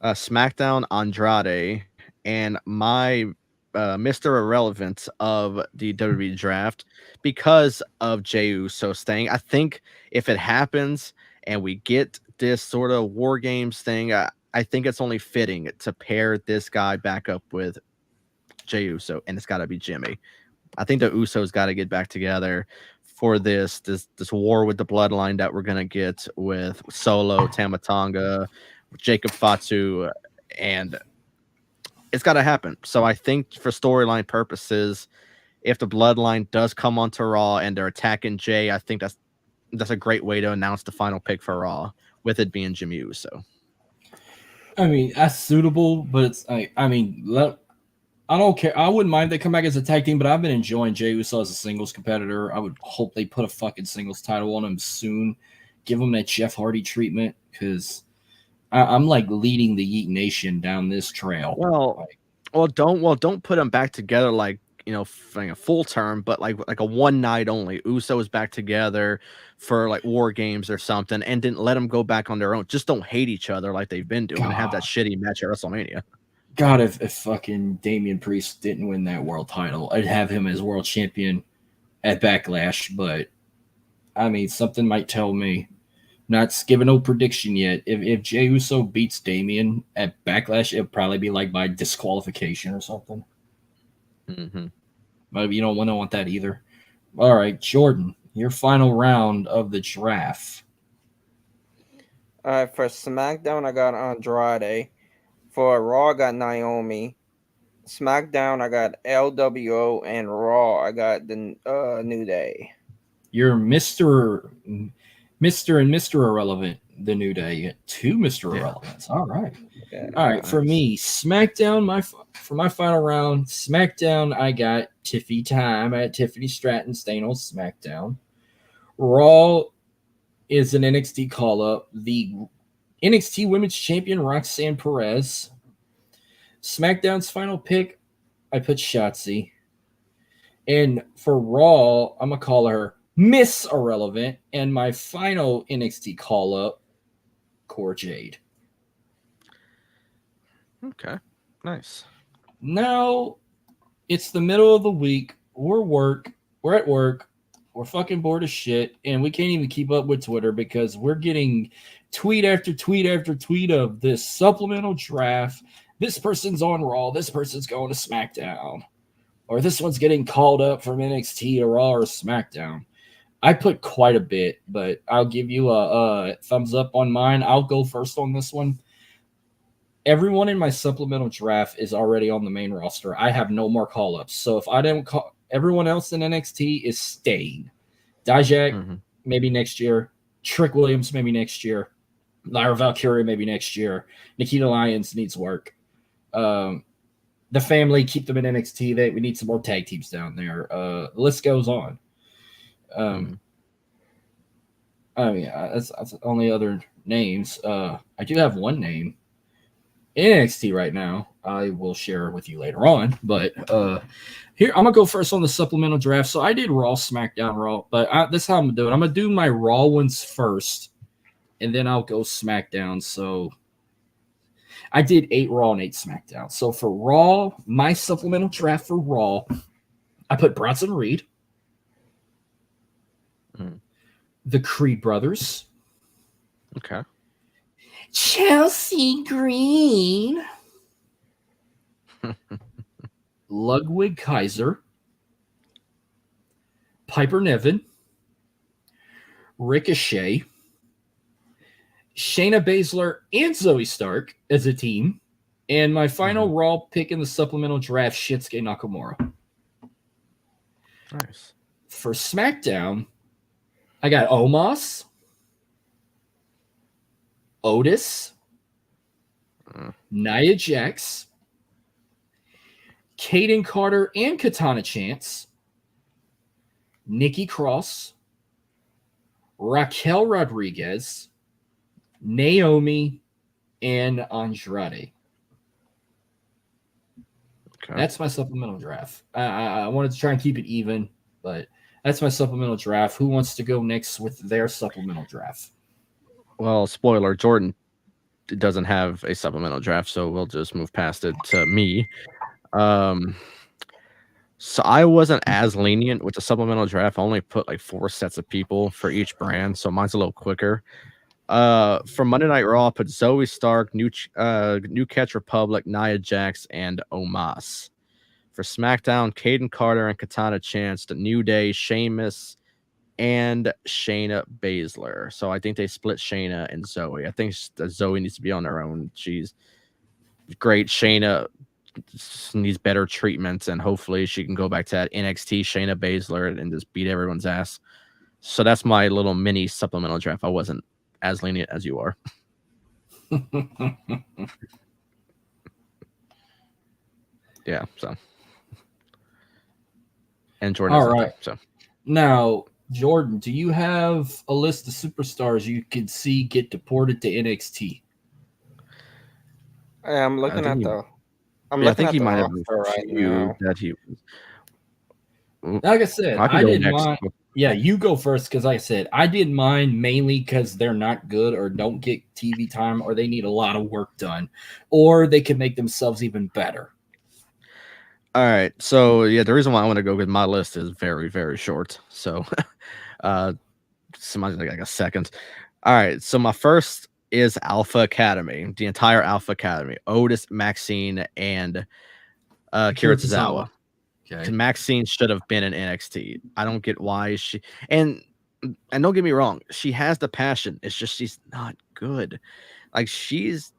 SmackDown Andrade, and my Mr. Irrelevant of the WWE draft because of Jey Uso staying. I think if it happens and we get this sort of War Games thing, I think it's only fitting to pair this guy back up with Jey Uso, and it's got to be Jimmy. I think the Usos got to get back together for this war with the bloodline that we're gonna get with Solo, Tama Tonga, Jacob Fatu, and it's got to happen. So I think for storyline purposes, if the bloodline does come onto Raw and they're attacking Jay, I think that's a great way to announce the final pick for Raw, with it being Jimmy Uso. I mean, that's suitable, but it's I don't care. I wouldn't mind if they come back as a tag team, but I've been enjoying Jey Uso as a singles competitor. I would hope they put a fucking singles title on him soon. Give him that Jeff Hardy treatment, because I'm like leading the Yeet Nation down this trail. Well, don't put them back together like, you know, a full term, but like a one night only. Usos back together for like War Games or something, and didn't let them go back on their own. Just don't hate each other like they've been doing. And have that shitty match at WrestleMania. God, if fucking Damian Priest didn't win that world title, I'd have him as world champion at Backlash. But I mean, something might tell me. Not giving no prediction yet. If Jey Uso beats Damian at Backlash, it'll probably be like by disqualification or something. Mm-hmm. But you don't want that either. All right, Jordan, your final round of the draft. All right, for SmackDown, I got Andrade. For Raw, I got Naomi. SmackDown, I got LWO, and Raw, I got the New Day. You're Mr. and Mr. Irrelevant, the New Day. You got two Mr. Irrelevants. All right. Yeah, All right. For me, SmackDown, for my final round, SmackDown, I got Tiffy Time. I had Tiffany Stratton staying on SmackDown. Raw is an NXT call-up. The NXT Women's Champion, Roxanne Perez. SmackDown's final pick, I put Shotzi. And for Raw, I'm going to call her Miss Irrelevant. And my final NXT call-up, Cora Jade. Okay, nice. Now, it's the middle of the week. We're at work. We're fucking bored as shit. And we can't even keep up with Twitter because we're getting tweet after tweet after tweet of this supplemental draft. This person's on Raw. This person's going to SmackDown. Or this one's getting called up from NXT to Raw or SmackDown. I put quite a bit, but I'll give you a thumbs up on mine. I'll go first on this one. everyone in my supplemental draft is already on the main roster. I have no more call ups. So if I don't call, everyone else in NXT is staying. Dijak, maybe next year. Trick Williams, maybe next year. Lyra Valkyria, maybe next year. Nikita Lyons needs work. The family, keep them in NXT. We need some more tag teams down there. The list goes on. I mean, that's only other names. I do have one name in NXT right now. I will share with you later on. But here, I'm going to go first on the supplemental draft. So I did Raw, SmackDown, Raw. But this is how I'm going to do it. I'm going to do my Raw ones first, and then I'll go SmackDown. So I did 8 Raw and 8 SmackDown. So for Raw, my supplemental draft for Raw, I put Bronson Reed, the Creed brothers. Okay. Chelsea Green, Ludwig Kaiser, Piper Niven, Ricochet, Shayna Baszler, and Zoe Stark as a team. And my final Raw pick in the supplemental draft, Shinsuke Nakamura. Nice. For SmackDown, I got Omos, Otis, Nia Jax, Kaden Carter and Katana Chance, Nikki Cross, Raquel Rodriguez, Naomi, and Andrade. Okay. That's my supplemental draft. I wanted to try and keep it even, but that's my supplemental draft. Who wants to go next with their supplemental draft? Well, spoiler, Jordan doesn't have a supplemental draft, so we'll just move past it to me. So I wasn't as lenient with the supplemental draft. I only put like 4 sets of people for each brand, so mine's a little quicker. For Monday Night Raw, I put Zoe Stark, New Catch Republic, Nia Jax, and Omos. For SmackDown, Kaden Carter and Katana Chance, The New Day, Sheamus, and Shayna Baszler. So I think they split Shayna and Zoe. I think Zoe needs to be on her own. She's great. Shayna needs better treatment, and hopefully she can go back to that NXT Shayna Baszler and just beat everyone's ass. So that's my little mini supplemental draft. I wasn't as lenient as you are. Yeah, so. And Jordan. All right. So now, Jordan, do you have a list of superstars you could see get deported to NXT? I'm looking at the. I think he might have right now. that he. Like I said, I didn't mind. Yeah, you go first because, like I said, I did mine mainly because they're not good or don't get TV time or they need a lot of work done or they can make themselves even better. All right. So, yeah, the reason why I want to go with my list is very, very short. So, somebody's like a second. All right. So, my first is Alpha Academy, the entire Alpha Academy, Otis, Maxine, and Kira Tozawa. Okay. Maxine should have been in NXT. I don't get why she and don't get me wrong, she has the passion. It's just she's not good. Like she's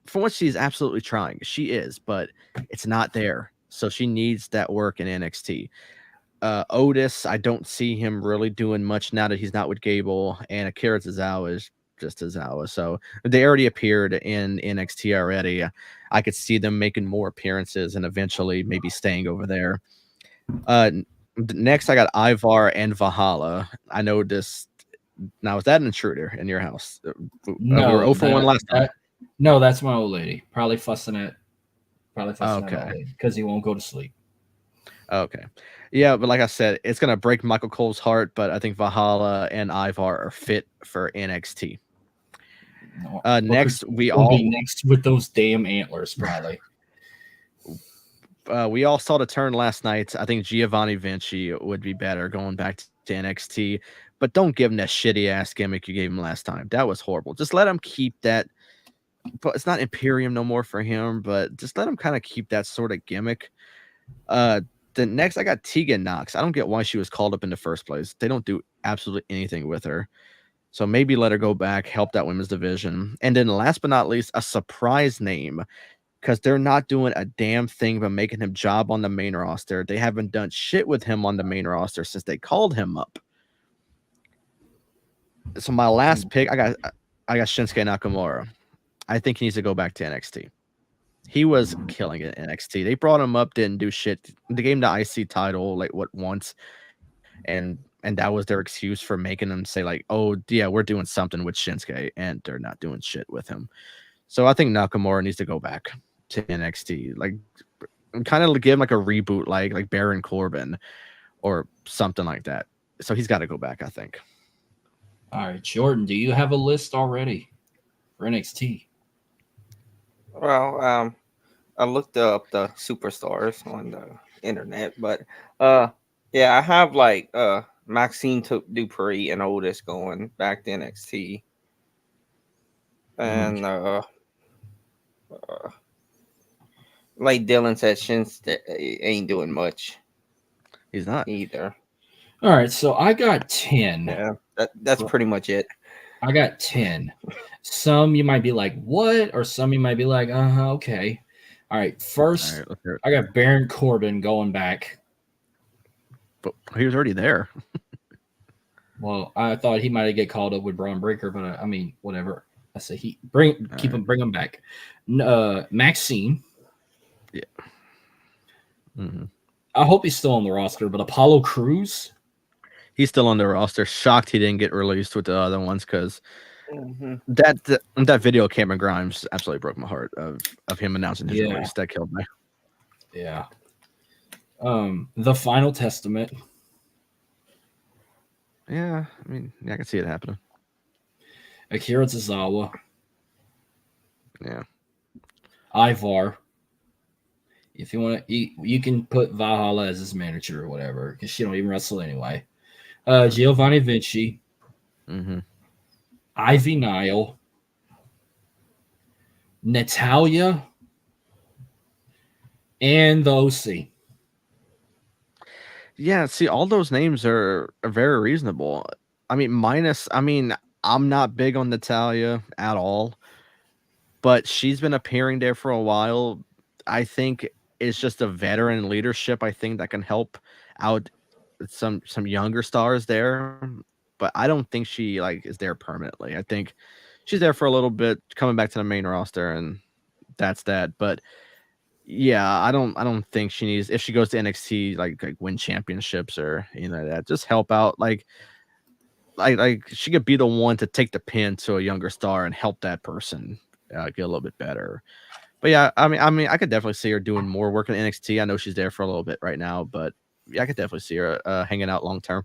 for what she's absolutely trying. She is, but it's not there. So she needs that work in NXT. Otis, I don't see him really doing much now that he's not with Gable, and Akira Tozawa is just Tozawa. So they already appeared in NXT already. I could see them making more appearances and eventually maybe staying over there. Next, I got Ivar and Valhalla. I know this. Now, is that an intruder in your house? No, we were 0 for 1 last time. No, that's my old lady. Probably fussing at because he won't go to sleep. Okay. Yeah, but like I said, it's going to break Michael Cole's heart, but I think Valhalla and Ivar are fit for NXT. No, next, we all be next with those damn antlers, probably. We all saw the turn last night. I think Giovanni Vinci would be better going back to NXT, but don't give him that shitty ass gimmick you gave him last time. That was horrible. Just let him keep that. But it's not Imperium no more for him, but just let him kind of keep that sort of gimmick. The next, I got Tegan Knox. I don't get why she was called up in the first place. They don't do absolutely anything with her. So maybe let her go back, help that women's division. And then last but not least, a surprise name, because they're not doing a damn thing but making him job on the main roster. They haven't done shit with him on the main roster since they called him up. So my last pick, I got Shinsuke Nakamura. I think he needs to go back to NXT. He was killing it in NXT. They brought him up, didn't do shit. They gave him the IC title like once, and that was their excuse for making them say like, oh yeah, we're doing something with Shinsuke, and they're not doing shit with him. So I think Nakamura needs to go back to NXT, like kind of give him like a reboot, like Baron Corbin or something like that. So he's got to go back, I think. All right, Jordan, do you have a list already for NXT? Well, I looked up the superstars on the internet, but yeah, I have like Maxine Dupree and Otis going back to NXT, and like Dylan said, Shinsuke ain't doing much. He's not either. All right, so I got 10. Yeah, that's pretty much it. I got 10. Some you might be like, what? Or some you might be like, okay. All right, first, I got Baron Corbin going back. But he was already there. Well, I thought he might get called up with Braun Breaker, but I mean, whatever. I say bring him back. Maxine. Yeah. Mm-hmm. I hope he's still on the roster, but Apollo Crews. He's still on the roster. Shocked he didn't get released with the other ones because that video of Cameron Grimes absolutely broke my heart of him announcing his release. That killed me. Yeah. The Final Testament. Yeah, I mean, I can see it happening. Akira Tozawa. Yeah. Ivar. If you want to, you can put Valhalla as his manager or whatever, because she don't even wrestle anyway. Giovanni Vinci. Mm-hmm. Ivy Nile. Natalia. And the OC. Yeah, see, all those names are very reasonable. I mean, I'm not big on Natalia at all, but she's been appearing there for a while. I think it's just a veteran leadership, I think, that can help out some younger stars there. But I don't think she is there permanently. I think she's there for a little bit, coming back to the main roster, and that's that. But yeah, I don't think she needs, if she goes to NXT, like win championships or anything like that. Just help out, like she could be the one to take the pin to a younger star and help that person get a little bit better. But yeah, I mean, I could definitely see her doing more work in NXT. I know she's there for a little bit right now, but yeah, I could definitely see her hanging out long term.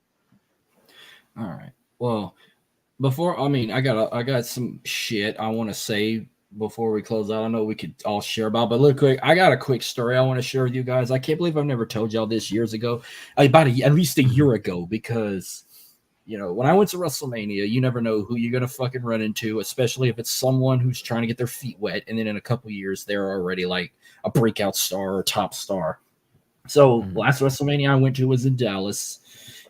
All right. Well, I got some shit I want to say before we close out. I know we could all share about, but look quick, I got a quick story I want to share with you guys. I can't believe I've never told y'all this years ago, at least a year ago, because when I went to WrestleMania, you never know who you're gonna fucking run into, especially if it's someone who's trying to get their feet wet, and then in a couple years they're already like a breakout star or top star. So last WrestleMania I went to was in Dallas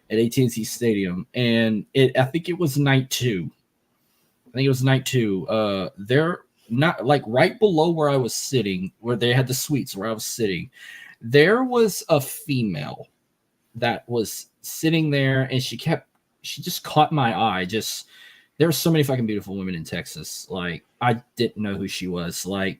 at AT&T Stadium, and I think it was night 2. They're not like right below where I was sitting, where they had the suites where I was sitting. There was a female that was sitting there, and she just caught my eye. There were so many fucking beautiful women in Texas. Like, I didn't know who she was. Like,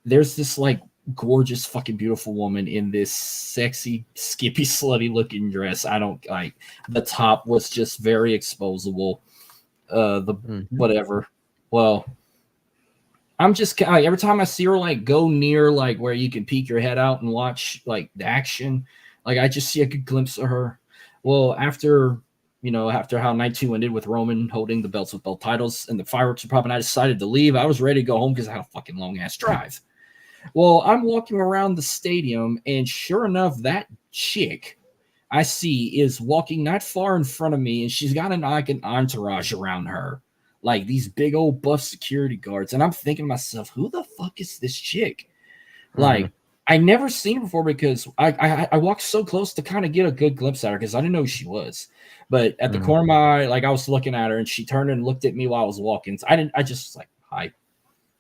there's this like gorgeous fucking beautiful woman in this sexy, skippy, slutty looking dress. I don't like, the top was just very exposable. Whatever. Well, I'm just like, every time I see her like go near like where you can peek your head out and watch like the action, like I just see a good glimpse of her. Well, after how night 2 ended with Roman holding the belts with both titles and the fireworks were popping, I decided to leave. I was ready to go home because I had a fucking long ass drive. Well, I'm walking around the stadium, and sure enough, that chick I see is walking not far in front of me, and she's got an entourage around her, like these big old buff security guards. And I'm thinking to myself, who the fuck is this chick? Like, I never seen her before because I walked so close to kind of get a good glimpse at her because I didn't know who she was. But at the corner of my eye, like I was looking at her and she turned and looked at me while I was walking. So I just was like, hi.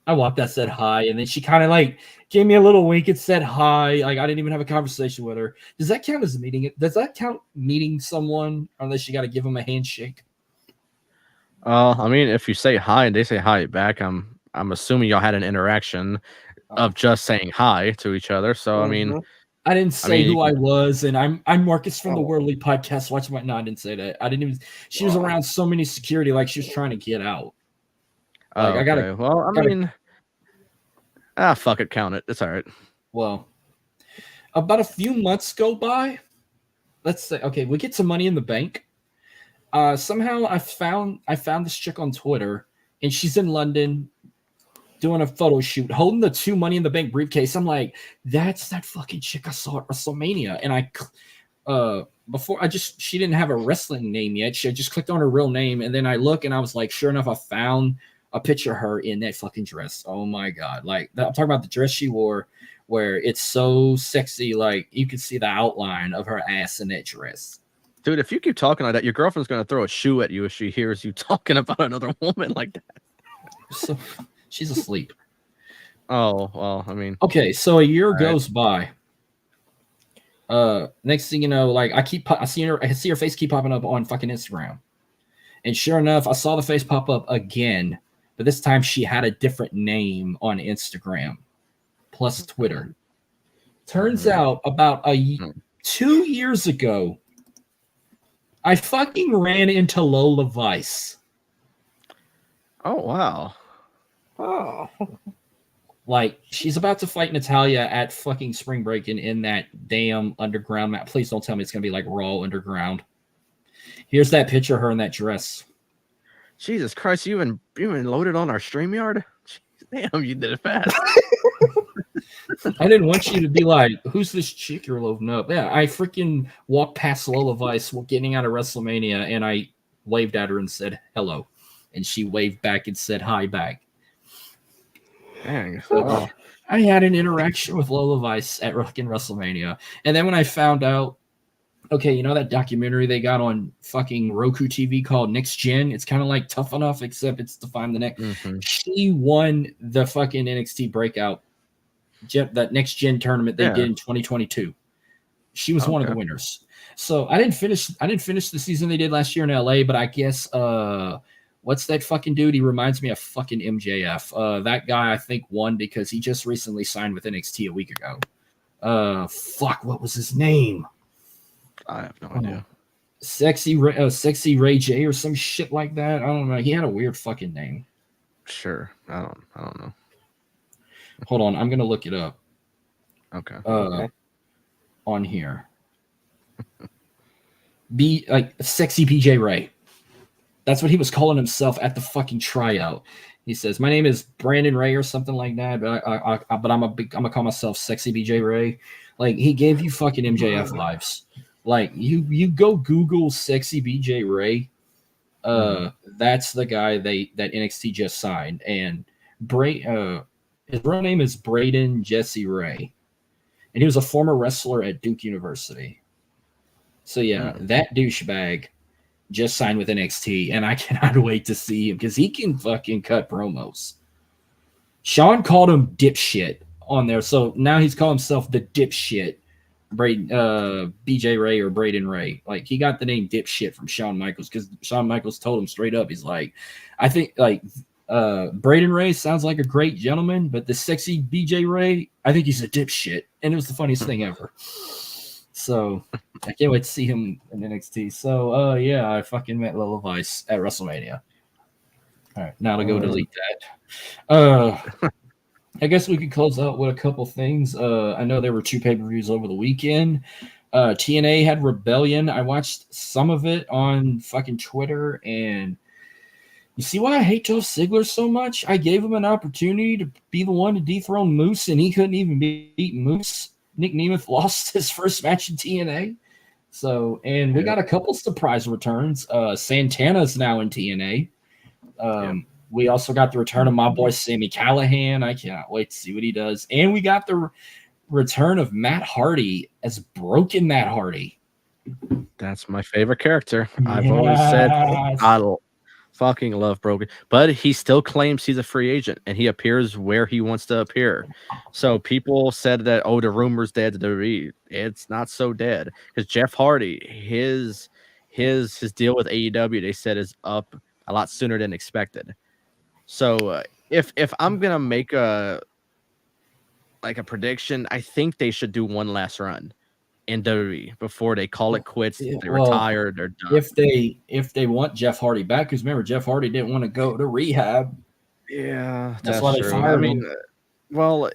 I walked, I said hi, and then she kind of like gave me a little wink and said hi. Like I didn't even have a conversation with her. Does that count as meeting it? Does that count meeting someone unless you got to give them a handshake? I mean, if you say hi and they say hi back, I'm assuming y'all had an interaction of just saying hi to each other. So I mean, I didn't say who you I can- was, and I'm Marcus from the Worldly Podcast. Watch my no, I didn't say that. I didn't even. She was around so many security, like she was trying to get out. Like I gotta. Well, I mean, fuck it, count it. It's all right. Well, about a few months go by. Let's say, okay, we get some money in the bank. Somehow I found this chick on Twitter, and she's in London doing a photo shoot, holding the 2 Money in the Bank briefcase. I'm like, that's that fucking chick I saw at WrestleMania. And she didn't have a wrestling name yet. She had just clicked on her real name, and then I look and I was like, sure enough, I found a picture of her in that fucking dress. Oh my god! Like I'm talking about the dress she wore, where it's so sexy, like you can see the outline of her ass in that dress. Dude, if you keep talking like that, your girlfriend's gonna throw a shoe at you if she hears you talking about another woman like that. So she's asleep. Oh well, I mean, okay. So a year goes by. Next thing you know, like I see her face keep popping up on fucking Instagram, and sure enough, I saw the face pop up again, but this time she had a different name on Instagram plus Twitter. Turns out about 2 years ago, I fucking ran into Lola Vice. Oh wow. Oh. Like she's about to fight Natalia at fucking Spring Break in that damn underground map. Please don't tell me it's gonna be like Raw Underground. Here's that picture of her in that dress. Jesus Christ, you even loaded on our StreamYard? Damn, you did it fast. I didn't want you to be like, who's this chick you're loading up? Yeah, I freaking walked past Lola Vice getting out of WrestleMania, and I waved at her and said hello. And she waved back and said hi back. Dang. So, I had an interaction with Lola Vice at fucking WrestleMania. And then when I found out, okay, you know that documentary they got on fucking Roku TV called Next Gen? It's kind of like Tough Enough, except it's to find the next. Mm-hmm. She won the fucking NXT Breakout, that Next Gen tournament they did in 2022. She was one of the winners. So I didn't finish the season they did last year in LA, but I guess what's that fucking dude? He reminds me of fucking MJF. That guy I think won because he just recently signed with NXT a week ago. What was his name? I have no idea. Sexy Ray J or some shit like that. I don't know. He had a weird fucking name. Sure. I don't know. Hold on, I'm gonna look it up. Okay. On here. Sexy BJ Ray. That's what he was calling himself at the fucking tryout. He says, "My name is Brandon Ray or something like that, but I'm gonna call myself Sexy BJ Ray." Like he gave you fucking MJF vibes. Like you go Google Sexy BJ Ray. That's the guy that NXT just signed, and his real name is Braden Jesse Ray, and he was a former wrestler at Duke University. So yeah, that douchebag just signed with NXT, and I cannot wait to see him because he can fucking cut promos. Sean called him dipshit on there, so now he's called himself the dipshit BJ Ray or Braden Ray. Like he got the name dipshit from Shawn Michaels because Shawn Michaels told him straight up, he's like, I think like Braden Ray sounds like a great gentleman, but the sexy BJ Ray, I think he's a dipshit, and it was the funniest thing ever. So I can't wait to see him in NXT. So yeah, I fucking met Lola Vice at WrestleMania. All right, now to go delete that. I guess we could close out with a couple things. I know there were 2 pay-per-views over the weekend. TNA had Rebellion. I watched some of it on fucking Twitter, and you see why I hate Joe Ziggler so much? I gave him an opportunity to be the one to dethrone Moose, and he couldn't even beat Moose. Nick Nemeth lost his first match in TNA. So, and we got a couple surprise returns. Santana's now in TNA. We also got the return of my boy Sammy Callahan. I cannot wait to see what he does. And we got return of Matt Hardy as Broken Matt Hardy. That's my favorite character. I've always said I fucking love Broken, but he still claims he's a free agent and he appears where he wants to appear. So people said that, oh, the rumor's dead to WWE. It's not so dead because Jeff Hardy, his deal with AEW, they said is up a lot sooner than expected. So if I'm gonna make a prediction, I think they should do one last run in WWE before they call it quits. They retire. They're done. If they want Jeff Hardy back, because remember Jeff Hardy didn't want to go to rehab. Yeah, that's why they fired him. Well,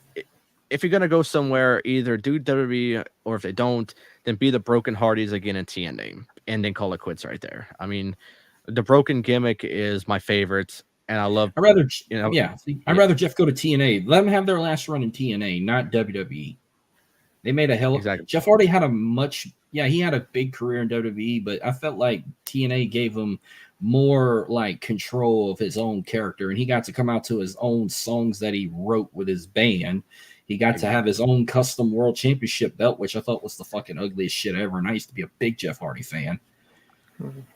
if you're gonna go somewhere, either do WWE, or if they don't, then be the Broken Hardys again in TNA, and then call it quits right there. I mean, the Broken gimmick is my favorite, and I love. I'd rather Jeff go to TNA. Let them have their last run in TNA, not WWE. They made a hell of exactly. Jeff Hardy had he had a big career in WWE, but I felt like TNA gave him more like control of his own character, and he got to come out to his own songs that he wrote with his band. He got to have his own custom world championship belt, which I thought was the fucking ugliest shit ever. And I used to be a big Jeff Hardy fan.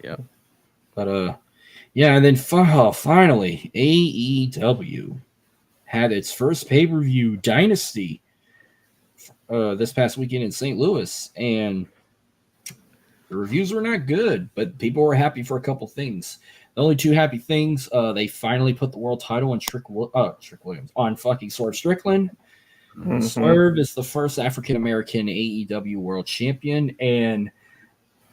Yeah. But yeah, and then finally, AEW had its first pay-per-view, Dynasty, this past weekend in St. Louis, and the reviews were not good, but people were happy for a couple things. The only two happy things, they finally put the world title on Trick Williams, on fucking Swerve Strickland. Mm-hmm. Swerve is the first African-American AEW world champion, and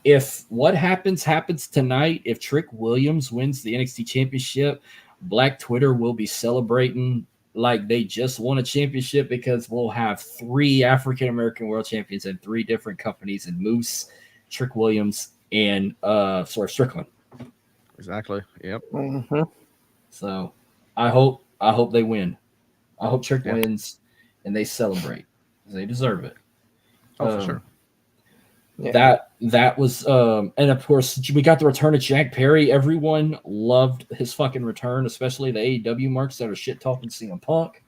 if what happens tonight, if Trick Williams wins the NXT championship, Black Twitter will be celebrating like they just won a championship, because we'll have 3 African-American world champions in 3 different companies, in Moose, Trick Williams, and Swerve Strickland. Exactly. Yep. Mm-hmm. So I hope they win. I hope Trick wins and they celebrate, because they deserve it. Oh, for sure. Yeah. That was and of course we got the return of Jack Perry. Everyone loved his fucking return, especially the AEW marks that are shit talking CM Punk.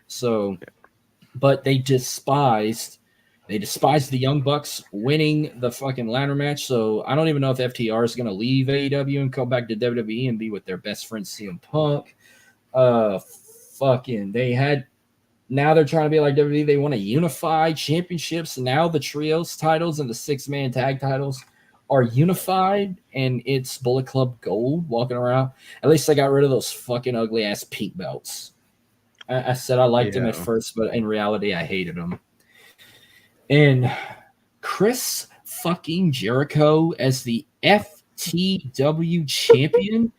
So, but they despised the Young Bucks winning the fucking ladder match. So I don't even know if FTR is going to leave AEW and come back to WWE and be with their best friend CM Punk. Now they're trying to be like WWE. They want to unify championships. Now the trios titles and the 6-man tag titles are unified, and it's Bullet Club Gold walking around. At least I got rid of those fucking ugly ass pink belts. I said I liked them at first, but in reality I hated them. And Chris fucking Jericho as the FTW champion,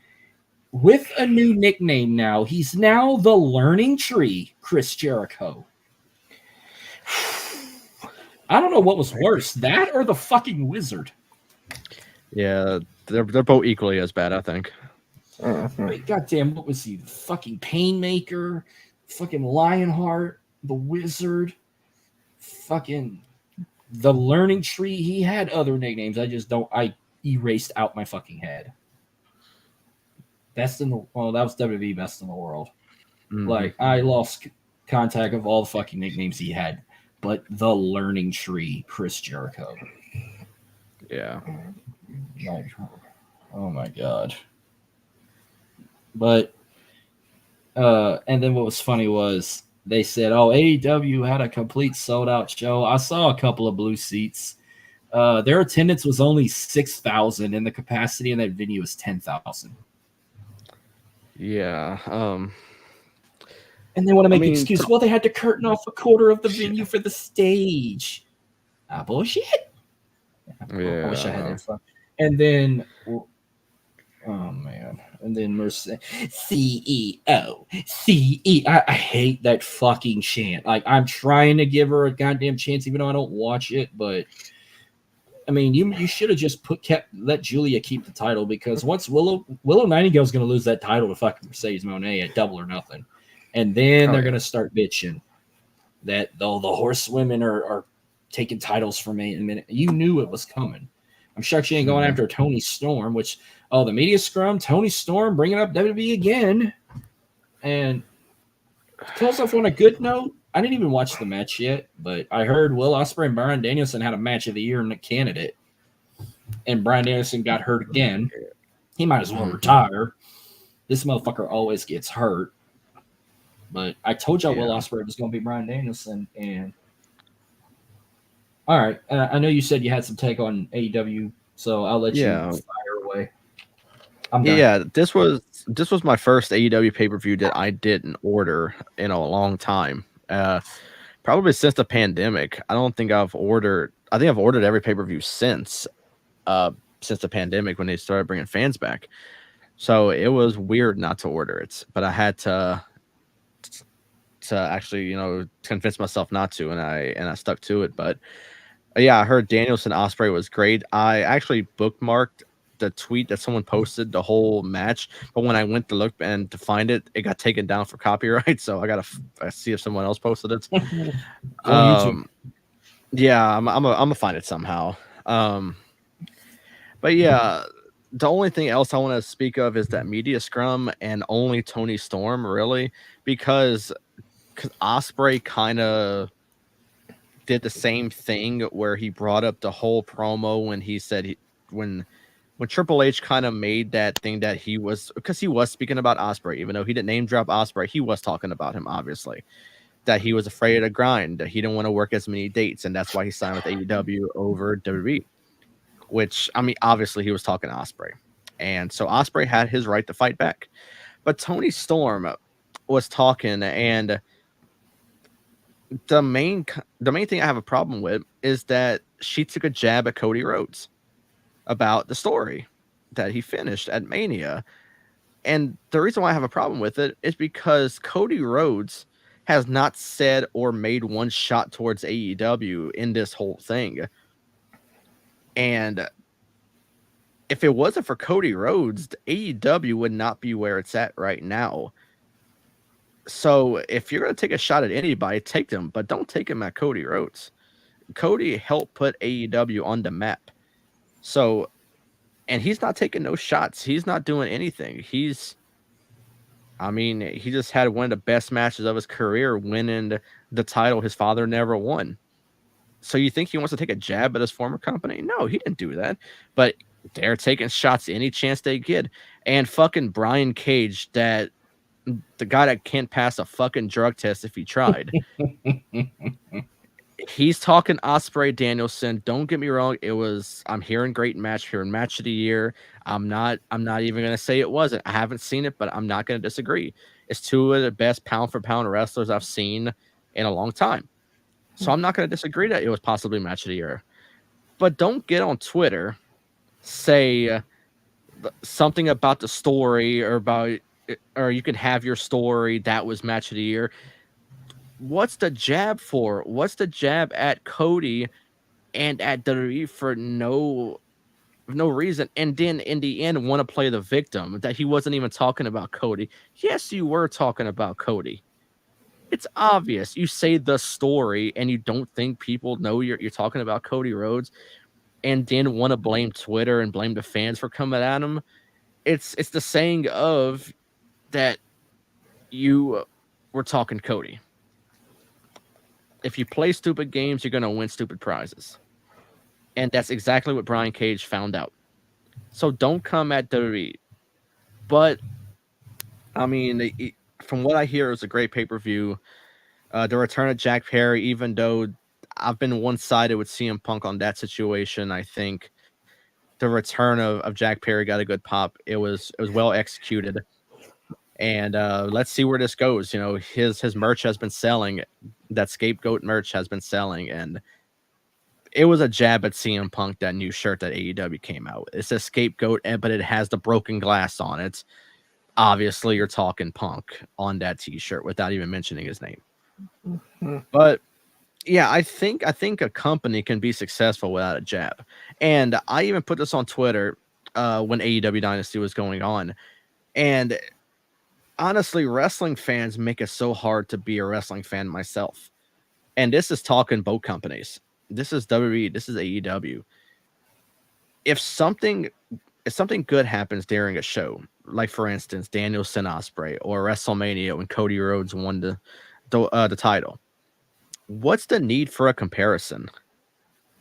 with a new nickname now. He's now the Learning Tree, Chris Jericho. I don't know what was worse, that or the fucking Wizard. Yeah, they're both equally as bad, I think. Wait, goddamn, what was he? The fucking Painmaker, fucking Lionheart, the Wizard, fucking the Learning Tree. He had other nicknames. I erased out my fucking head. That was WWE Best in the World. Mm-hmm. Like, I lost contact of all the fucking nicknames he had, but the Learning Tree, Chris Jericho. Yeah. Like, oh my god. But and then what was funny was they said, oh, AEW had a complete sold out show. I saw a couple of blue seats. Their attendance was only 6,000, and the capacity in that venue was 10,000. Yeah. And they want to make an excuse. Well, they had to curtain off a quarter of the venue for the stage. Bullshit. Yeah. I wish I had that fun. And then, oh man. And then Mercy, CEO. I hate that fucking chant. Like, I'm trying to give her a goddamn chance, even though I don't watch it, but I mean, you should have just let Julia keep the title, because once Willow Nightingale is going to lose that title to fucking Mercedes Moné at Double or Nothing, and then they're going to start bitching that the horsewomen are taking titles from me in a minute. You knew it was coming. I'm shocked she ain't going after Toni Storm, which the media scrum, Toni Storm bringing up WWE again, and close off on a good note. I didn't even watch the match yet, but I heard Will Ospreay and Bryan Danielson had a match of the year in the candidate, and Bryan Danielson got hurt again. He might as well retire. This motherfucker always gets hurt. But I told y'all Will Ospreay was going to be Bryan Danielson, and all right. I know you said you had some take on AEW, so I'll let you fire away. I'm done. Yeah, this was my first AEW pay-per-view that I didn't order in a long time. Probably since the pandemic. I think I've ordered every pay-per-view since the pandemic when they started bringing fans back. So it was weird not to order it, but I had to actually, convince myself not to, and I stuck to it. But yeah, I heard Danielson Ospreay was great. I actually bookmarked the tweet that someone posted the whole match, but when I went to look and to find it, it got taken down for copyright. So I gotta see if someone else posted it. Yeah, I'm gonna find it somehow. But yeah, the only thing else I want to speak of is that media scrum, and only Tony Storm, really, because Ospreay kind of did the same thing where he brought up the whole promo when he said when Triple H kind of made that thing that he was speaking about Ospreay, even though he didn't name drop Ospreay, he was talking about him, obviously, that he was afraid of the grind, that he didn't want to work as many dates, and that's why he signed with AEW over WWE. Which, I mean, obviously he was talking to Ospreay, and so Ospreay had his right to fight back. But Tony Storm was talking, and the main thing I have a problem with is that she took a jab at Cody Rhodes about the story that he finished at Mania. And the reason why I have a problem with it is because Cody Rhodes has not said or made one shot towards AEW in this whole thing. And if it wasn't for Cody Rhodes, AEW would not be where it's at right now. So if you're going to take a shot at anybody, take them, but don't take him at Cody Rhodes. Cody helped put AEW on the map. So, and he's not taking no shots. He's not doing anything. He just had one of the best matches of his career, winning the title his father never won. So you think he wants to take a jab at his former company? No, he didn't do that. But they're taking shots any chance they get. And fucking Brian Cage, that the guy that can't pass a fucking drug test if he tried. He's talking Ospreay Danielson. Don't get me wrong. I'm hearing great match, hearing match of the year. I'm not even going to say it wasn't. I haven't seen it, but I'm not going to disagree. It's two of the best pound for pound wrestlers I've seen in a long time. So I'm not going to disagree that it was possibly match of the year. But don't get on Twitter, say something about the story or you can have your story that was match of the year. What's the jab for? What's the jab at Cody and at WWE for no reason? And then in the end, want to play the victim that he wasn't even talking about Cody. Yes, you were talking about Cody. It's obvious. You say the story and you don't think people know you're talking about Cody Rhodes, and then want to blame Twitter and blame the fans for coming at him. It's the saying of that you were talking Cody. If you play stupid games, you're going to win stupid prizes. And that's exactly what Brian Cage found out. So don't come at WWE. But, I mean, from what I hear, it was a great pay-per-view. The return of Jack Perry, even though I've been one-sided with CM Punk on that situation, I think the return of Jack Perry got a good pop. It was well executed. And let's see where this goes. You know, his merch has been selling. That Scapegoat merch has been selling. And it was a jab at CM Punk, that new shirt that AEW came out. It says Scapegoat, but it has the broken glass on it. Obviously, you're talking Punk on that T-shirt without even mentioning his name. But yeah, I think a company can be successful without a jab. And I even put this on Twitter when AEW Dynasty was going on. And honestly, wrestling fans make it so hard to be a wrestling fan myself. And this is talking both companies. This is WWE. This is AEW. If something good happens during a show, like for instance, Danielson Ospreay or WrestleMania when Cody Rhodes won the title, what's the need for a comparison?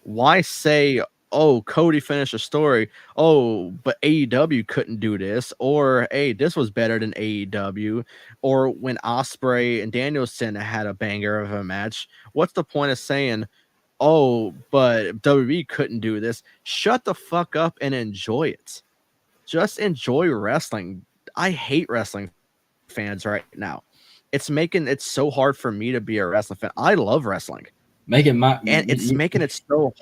Why say, oh, Cody finished a story, oh, but AEW couldn't do this, or hey, this was better than AEW, or when Ospreay and Danielson had a banger of a match? What's the point of saying, oh, but WWE couldn't do this? Shut the fuck up and enjoy it. Just enjoy wrestling. I hate wrestling fans right now. It's making it so hard for me to be a wrestling fan. I love wrestling. And it's making it so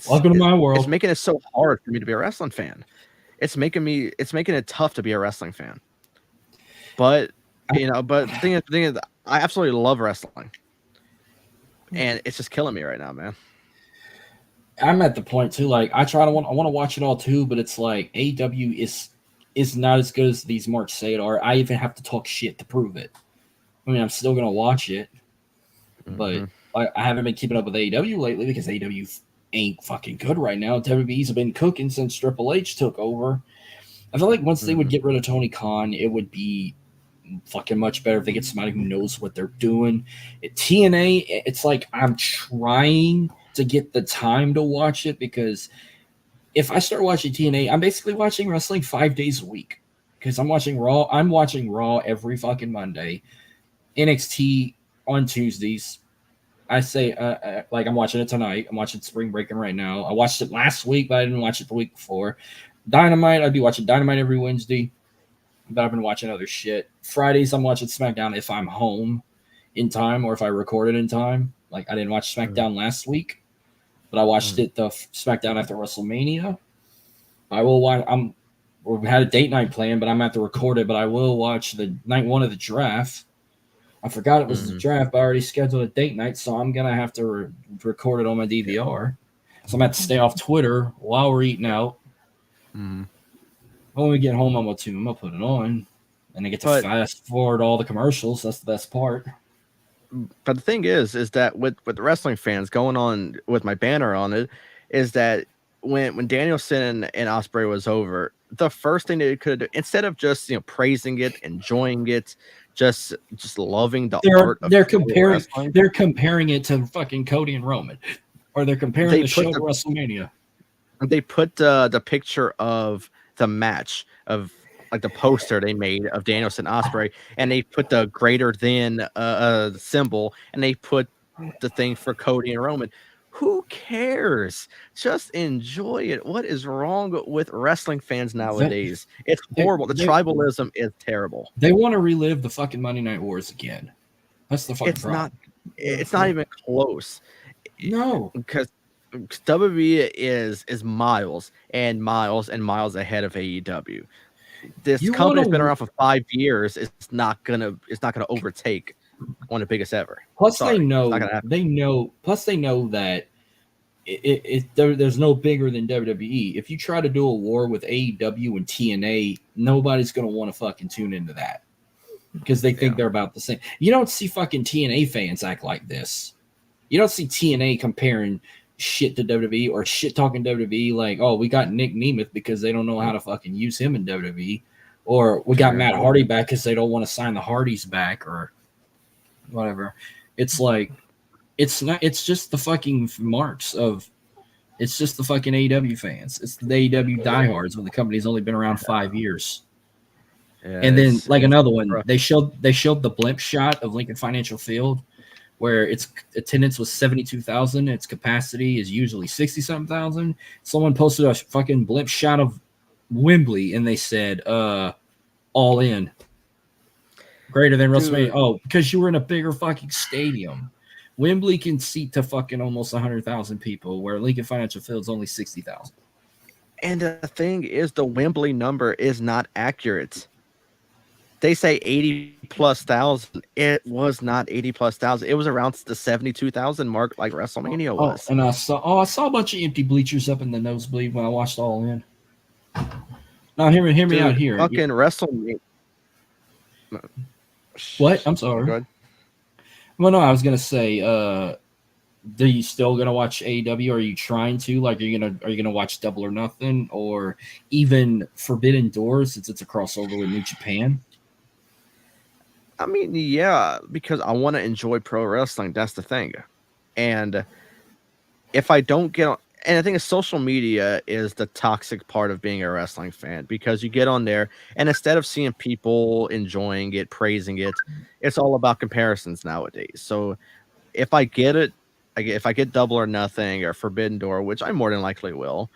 welcome to my it's world. making it so hard for me to be a wrestling fan. It's making it tough to be a wrestling fan. But the thing is, I absolutely love wrestling. And it's just killing me right now, man. I'm at the point too, like I want to watch it all too, but it's like AEW is not as good as these marks say it are. I even have to talk shit to prove it. I mean, I'm still gonna watch it, but I haven't been keeping up with AEW lately because AEW ain't fucking good right now. WWE's been cooking since Triple H took over. I feel like once they would get rid of Tony Khan, it would be fucking much better if they get somebody who knows what they're doing. At TNA, it's like I'm trying to get the time to watch it because if I start watching TNA, I'm basically watching wrestling 5 days a week because I'm watching Raw. I'm watching Raw every fucking Monday, NXT on Tuesdays. I say, like I'm watching it tonight. I'm watching Spring Breaking right now. I watched it last week, but I didn't watch it the week before. Dynamite, I'd be watching Dynamite every Wednesday, but I've been watching other shit. Fridays, I'm watching SmackDown if I'm home in time or if I record it in time. Like I didn't watch SmackDown last week, but I watched it the SmackDown after WrestleMania. I will watch. We had a date night planned, but I'm at to record it. But I will watch the night one of the draft. I forgot it was the draft, but I already scheduled a date night, so I'm gonna have to record it on my DVR. So I'm gonna have to stay off Twitter while we're eating out. When we get home, I'm gonna put it on, and I get to fast forward all the commercials. That's the best part. But the thing is that with wrestling fans going on with my banner on it, is that when Danielson and Ospreay was over, the first thing they could do, instead of just praising it, enjoying it, just loving the art of wrestling, they're comparing it to fucking Cody and Roman, or they're comparing the show to WrestleMania. They put the picture of the match of like the poster they made of Danielson Ospreay, and they put the greater than symbol, and they put the thing for Cody and Roman. Who cares? Just enjoy it. What is wrong with wrestling fans nowadays? It's horrible. The tribalism is terrible. They want to relive the fucking Monday Night Wars again. That's the fucking problem. It's not even close. No, because WWE is miles and miles and miles ahead of AEW. This company's been around for 5 years. It's not gonna overtake one of the biggest ever. Plus, they know that there's no bigger than WWE. If you try to do a war with AEW and TNA, nobody's gonna want to fucking tune into that because they think they're about the same. You don't see fucking TNA fans act like this. You don't see TNA comparing shit to WWE or shit talking WWE like, oh, we got Nick Nemeth because they don't know how to fucking use him in WWE, or we got Matt Hardy back because they don't want to sign the Hardys back or whatever. It's like it's just the fucking marks of it's just the fucking AEW fans. It's the AEW diehards when the company's only been around 5 years. Yeah, and then like another one, they showed the blimp shot of Lincoln Financial Field where its attendance was 72,000. Its capacity is usually 60-something thousand. Someone posted a fucking blimp shot of Wembley, and they said, all in. Greater than WrestleMania. Oh, because you were in a bigger fucking stadium. Wembley can seat to fucking almost 100,000 people, where Lincoln Financial Field's only 60,000. And the thing is, the Wembley number is not accurate. They say 80,000+. It was not 80,000+. It was around the 72,000 mark, like WrestleMania was. And I saw a bunch of empty bleachers up in the nosebleed when I watched All In. Now hear me out here. Fucking WrestleMania. What? I'm sorry. Go ahead. Well, no, I was gonna say, are you still gonna watch AEW? Are you trying to? Like, are you gonna watch Double or Nothing or even Forbidden Doors since it's a crossover with New Japan? I mean, yeah, because I want to enjoy pro wrestling. That's the thing. And if I don't get on, and I think social media is the toxic part of being a wrestling fan because you get on there and instead of seeing people enjoying it, praising it, it's all about comparisons nowadays. So if I get it, if I get Double or Nothing or Forbidden Door, which I more than likely will,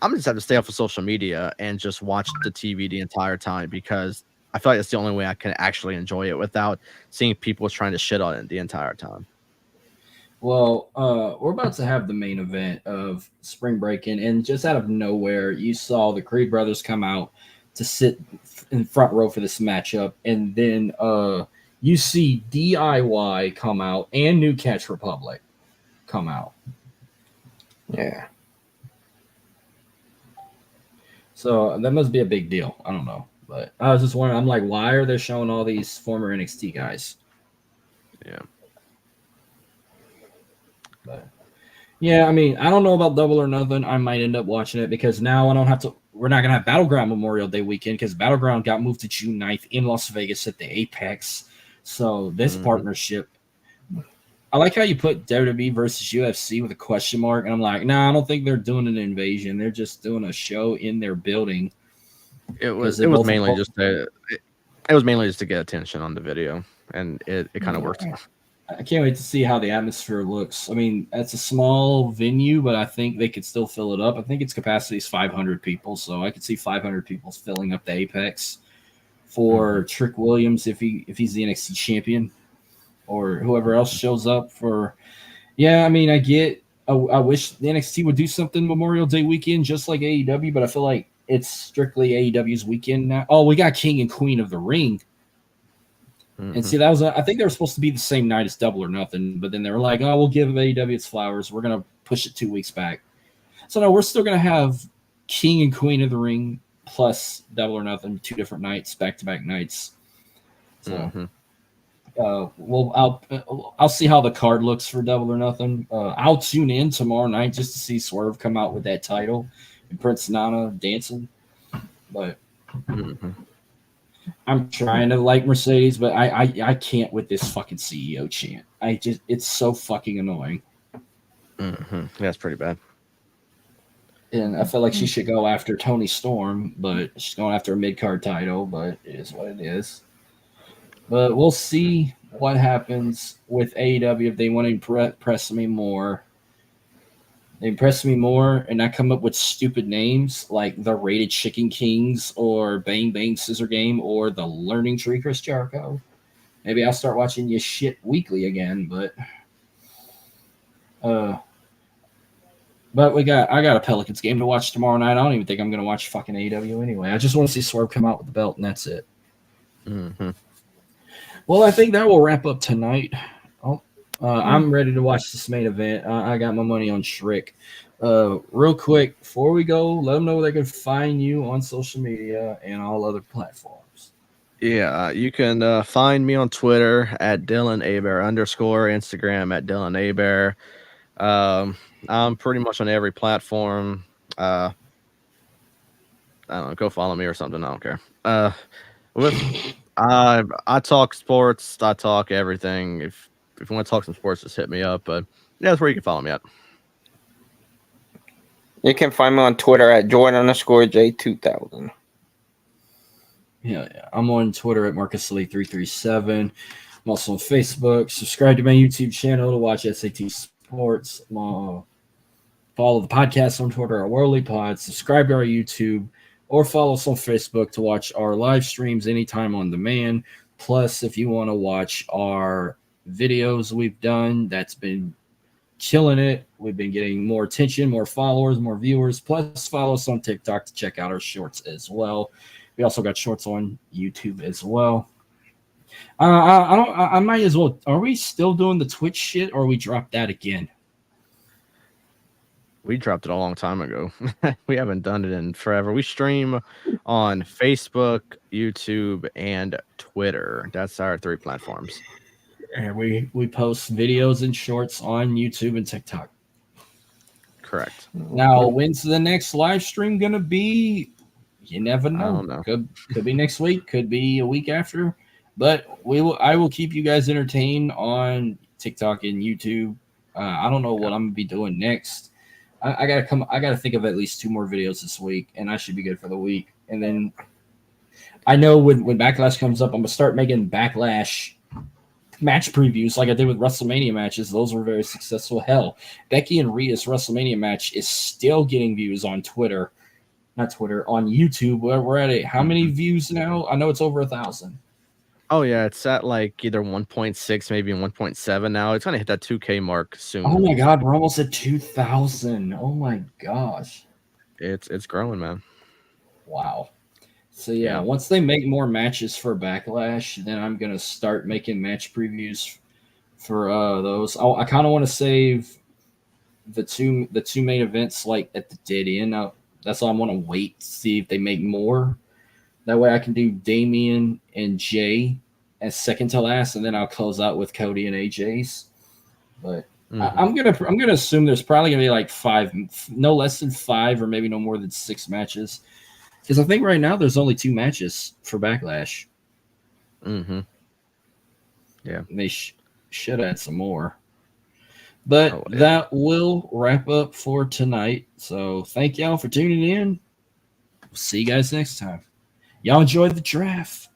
I'm just have to stay off of social media and just watch the TV the entire time because I feel like that's the only way I can actually enjoy it without seeing people trying to shit on it the entire time. Well, we're about to have the main event of Spring Breaking, and just out of nowhere, you saw the Creed brothers come out to sit in front row for this matchup, and then you see DIY come out and New Catch Republic come out. Yeah. So that must be a big deal. I don't know, but I was just wondering. I'm like, why are they showing all these former NXT guys? Yeah. But yeah, I mean, I don't know about Double or Nothing. I might end up watching it because now I don't have to. We're not gonna have Battleground Memorial Day weekend because Battleground got moved to June 9th in Las Vegas at the Apex. So this partnership, I like how you put WWE versus UFC with a question mark, and I'm like, nah, I don't think they're doing an invasion. They're just doing a show in their building. It was mainly just to get attention on the video, and it kind of worked. I can't wait to see how the atmosphere looks. I mean, it's a small venue, but I think they could still fill it up. I think its capacity is 500 people, so I could see 500 people filling up the Apex for Trick Williams if he's the NXT champion or whoever else shows up for. Yeah, I mean, I wish the NXT would do something Memorial Day weekend just like AEW, but I feel like it's strictly AEW's weekend now. Oh, we got King and Queen of the Ring. And see, that was I think they were supposed to be the same night as Double or Nothing, but then they were like, "Oh, we'll give AEW its flowers. We're gonna push it 2 weeks back." So no, we're still gonna have King and Queen of the Ring plus Double or Nothing, 2 different nights, back-to-back nights. So, I'll see how the card looks for Double or Nothing. I'll tune in tomorrow night just to see Swerve come out with that title and Prince Nana dancing, but. I'm trying to like Mercedes, but I can't with this fucking CEO chant. It's so fucking annoying. That's pretty bad. And I feel like she should go after Tony Storm, but she's going after a mid-card title, but it is what it is. But we'll see what happens with AEW if they want to impress me more. They impress me more and not come up with stupid names like the Rated Chicken Kings or Bang Bang Scissor Game or the Learning Tree Chris Jericho. Maybe I'll start watching your shit weekly again, but I got a Pelicans game to watch tomorrow night. I don't even think I'm gonna watch fucking AEW anyway. I just want to see Swerve come out with the belt and that's it. Well, I think that will wrap up tonight. I'm ready to watch this main event. I got my money on Shriek. Real quick, before we go, let them know where they can find you on social media and all other platforms. Yeah, you can find me on Twitter at Dylan Aber _, Instagram at Dylan Aber. I'm pretty much on every platform. I don't know, go follow me or something. I don't care. I talk sports. I talk everything. If you want to talk some sports, just hit me up. But yeah, that's where you can follow me at. You can find me on Twitter at Jordan_J2000. Yeah. I'm on Twitter at MarcusLee337. I'm also on Facebook. Subscribe to my YouTube channel to watch SAT Sports. Follow the podcast on Twitter at Worldly Pod. Subscribe to our YouTube or follow us on Facebook to watch our live streams anytime on demand. Plus, if you want to watch our videos we've done, that's been killing it. We've been getting more attention, more followers, more viewers. Plus, follow us on TikTok to check out our shorts as well. We also got shorts on YouTube as well. I might as well. Are we still doing the Twitch shit, or we dropped that again? We dropped it a long time ago. We haven't done it in forever. We stream on Facebook, YouTube, and Twitter. That's our 3 platforms. And we post videos and shorts on YouTube and TikTok. Correct. Now, when's the next live stream gonna be? You never know. I don't know. Could be next week. Could be a week after. But I will keep you guys entertained on TikTok and YouTube. I don't know what I'm gonna be doing next. I gotta think of at least 2 more videos this week, and I should be good for the week. And then I know when Backlash comes up, I'm gonna start making Backlash match previews like I did with WrestleMania matches. Those were very successful. Hell, Becky and Rhea's WrestleMania match is still getting views on Twitter. Not Twitter, on YouTube. We're at how many views now? I know it's over 1,000. Oh yeah, it's at like either 1.6, maybe 1.7 now. It's gonna hit that 2K mark soon. Oh my god, we're almost at 2,000. Oh my gosh. It's growing, man. Wow. So yeah, once they make more matches for Backlash, then I'm gonna start making match previews for those. I kind of want to save the two main events like at the dead end. That's why I want to wait to see if they make more. That way I can do Damian and Jay as second to last, and then I'll close out with Cody and AJ's. But I'm gonna assume there's probably gonna be like 5, no less than 5, or maybe no more than 6 matches. Because I think right now there's only 2 matches for Backlash. Mm-hmm. Yeah. And they should add some more. But that will wrap up for tonight. So thank y'all for tuning in. See you guys next time. Y'all enjoy the draft.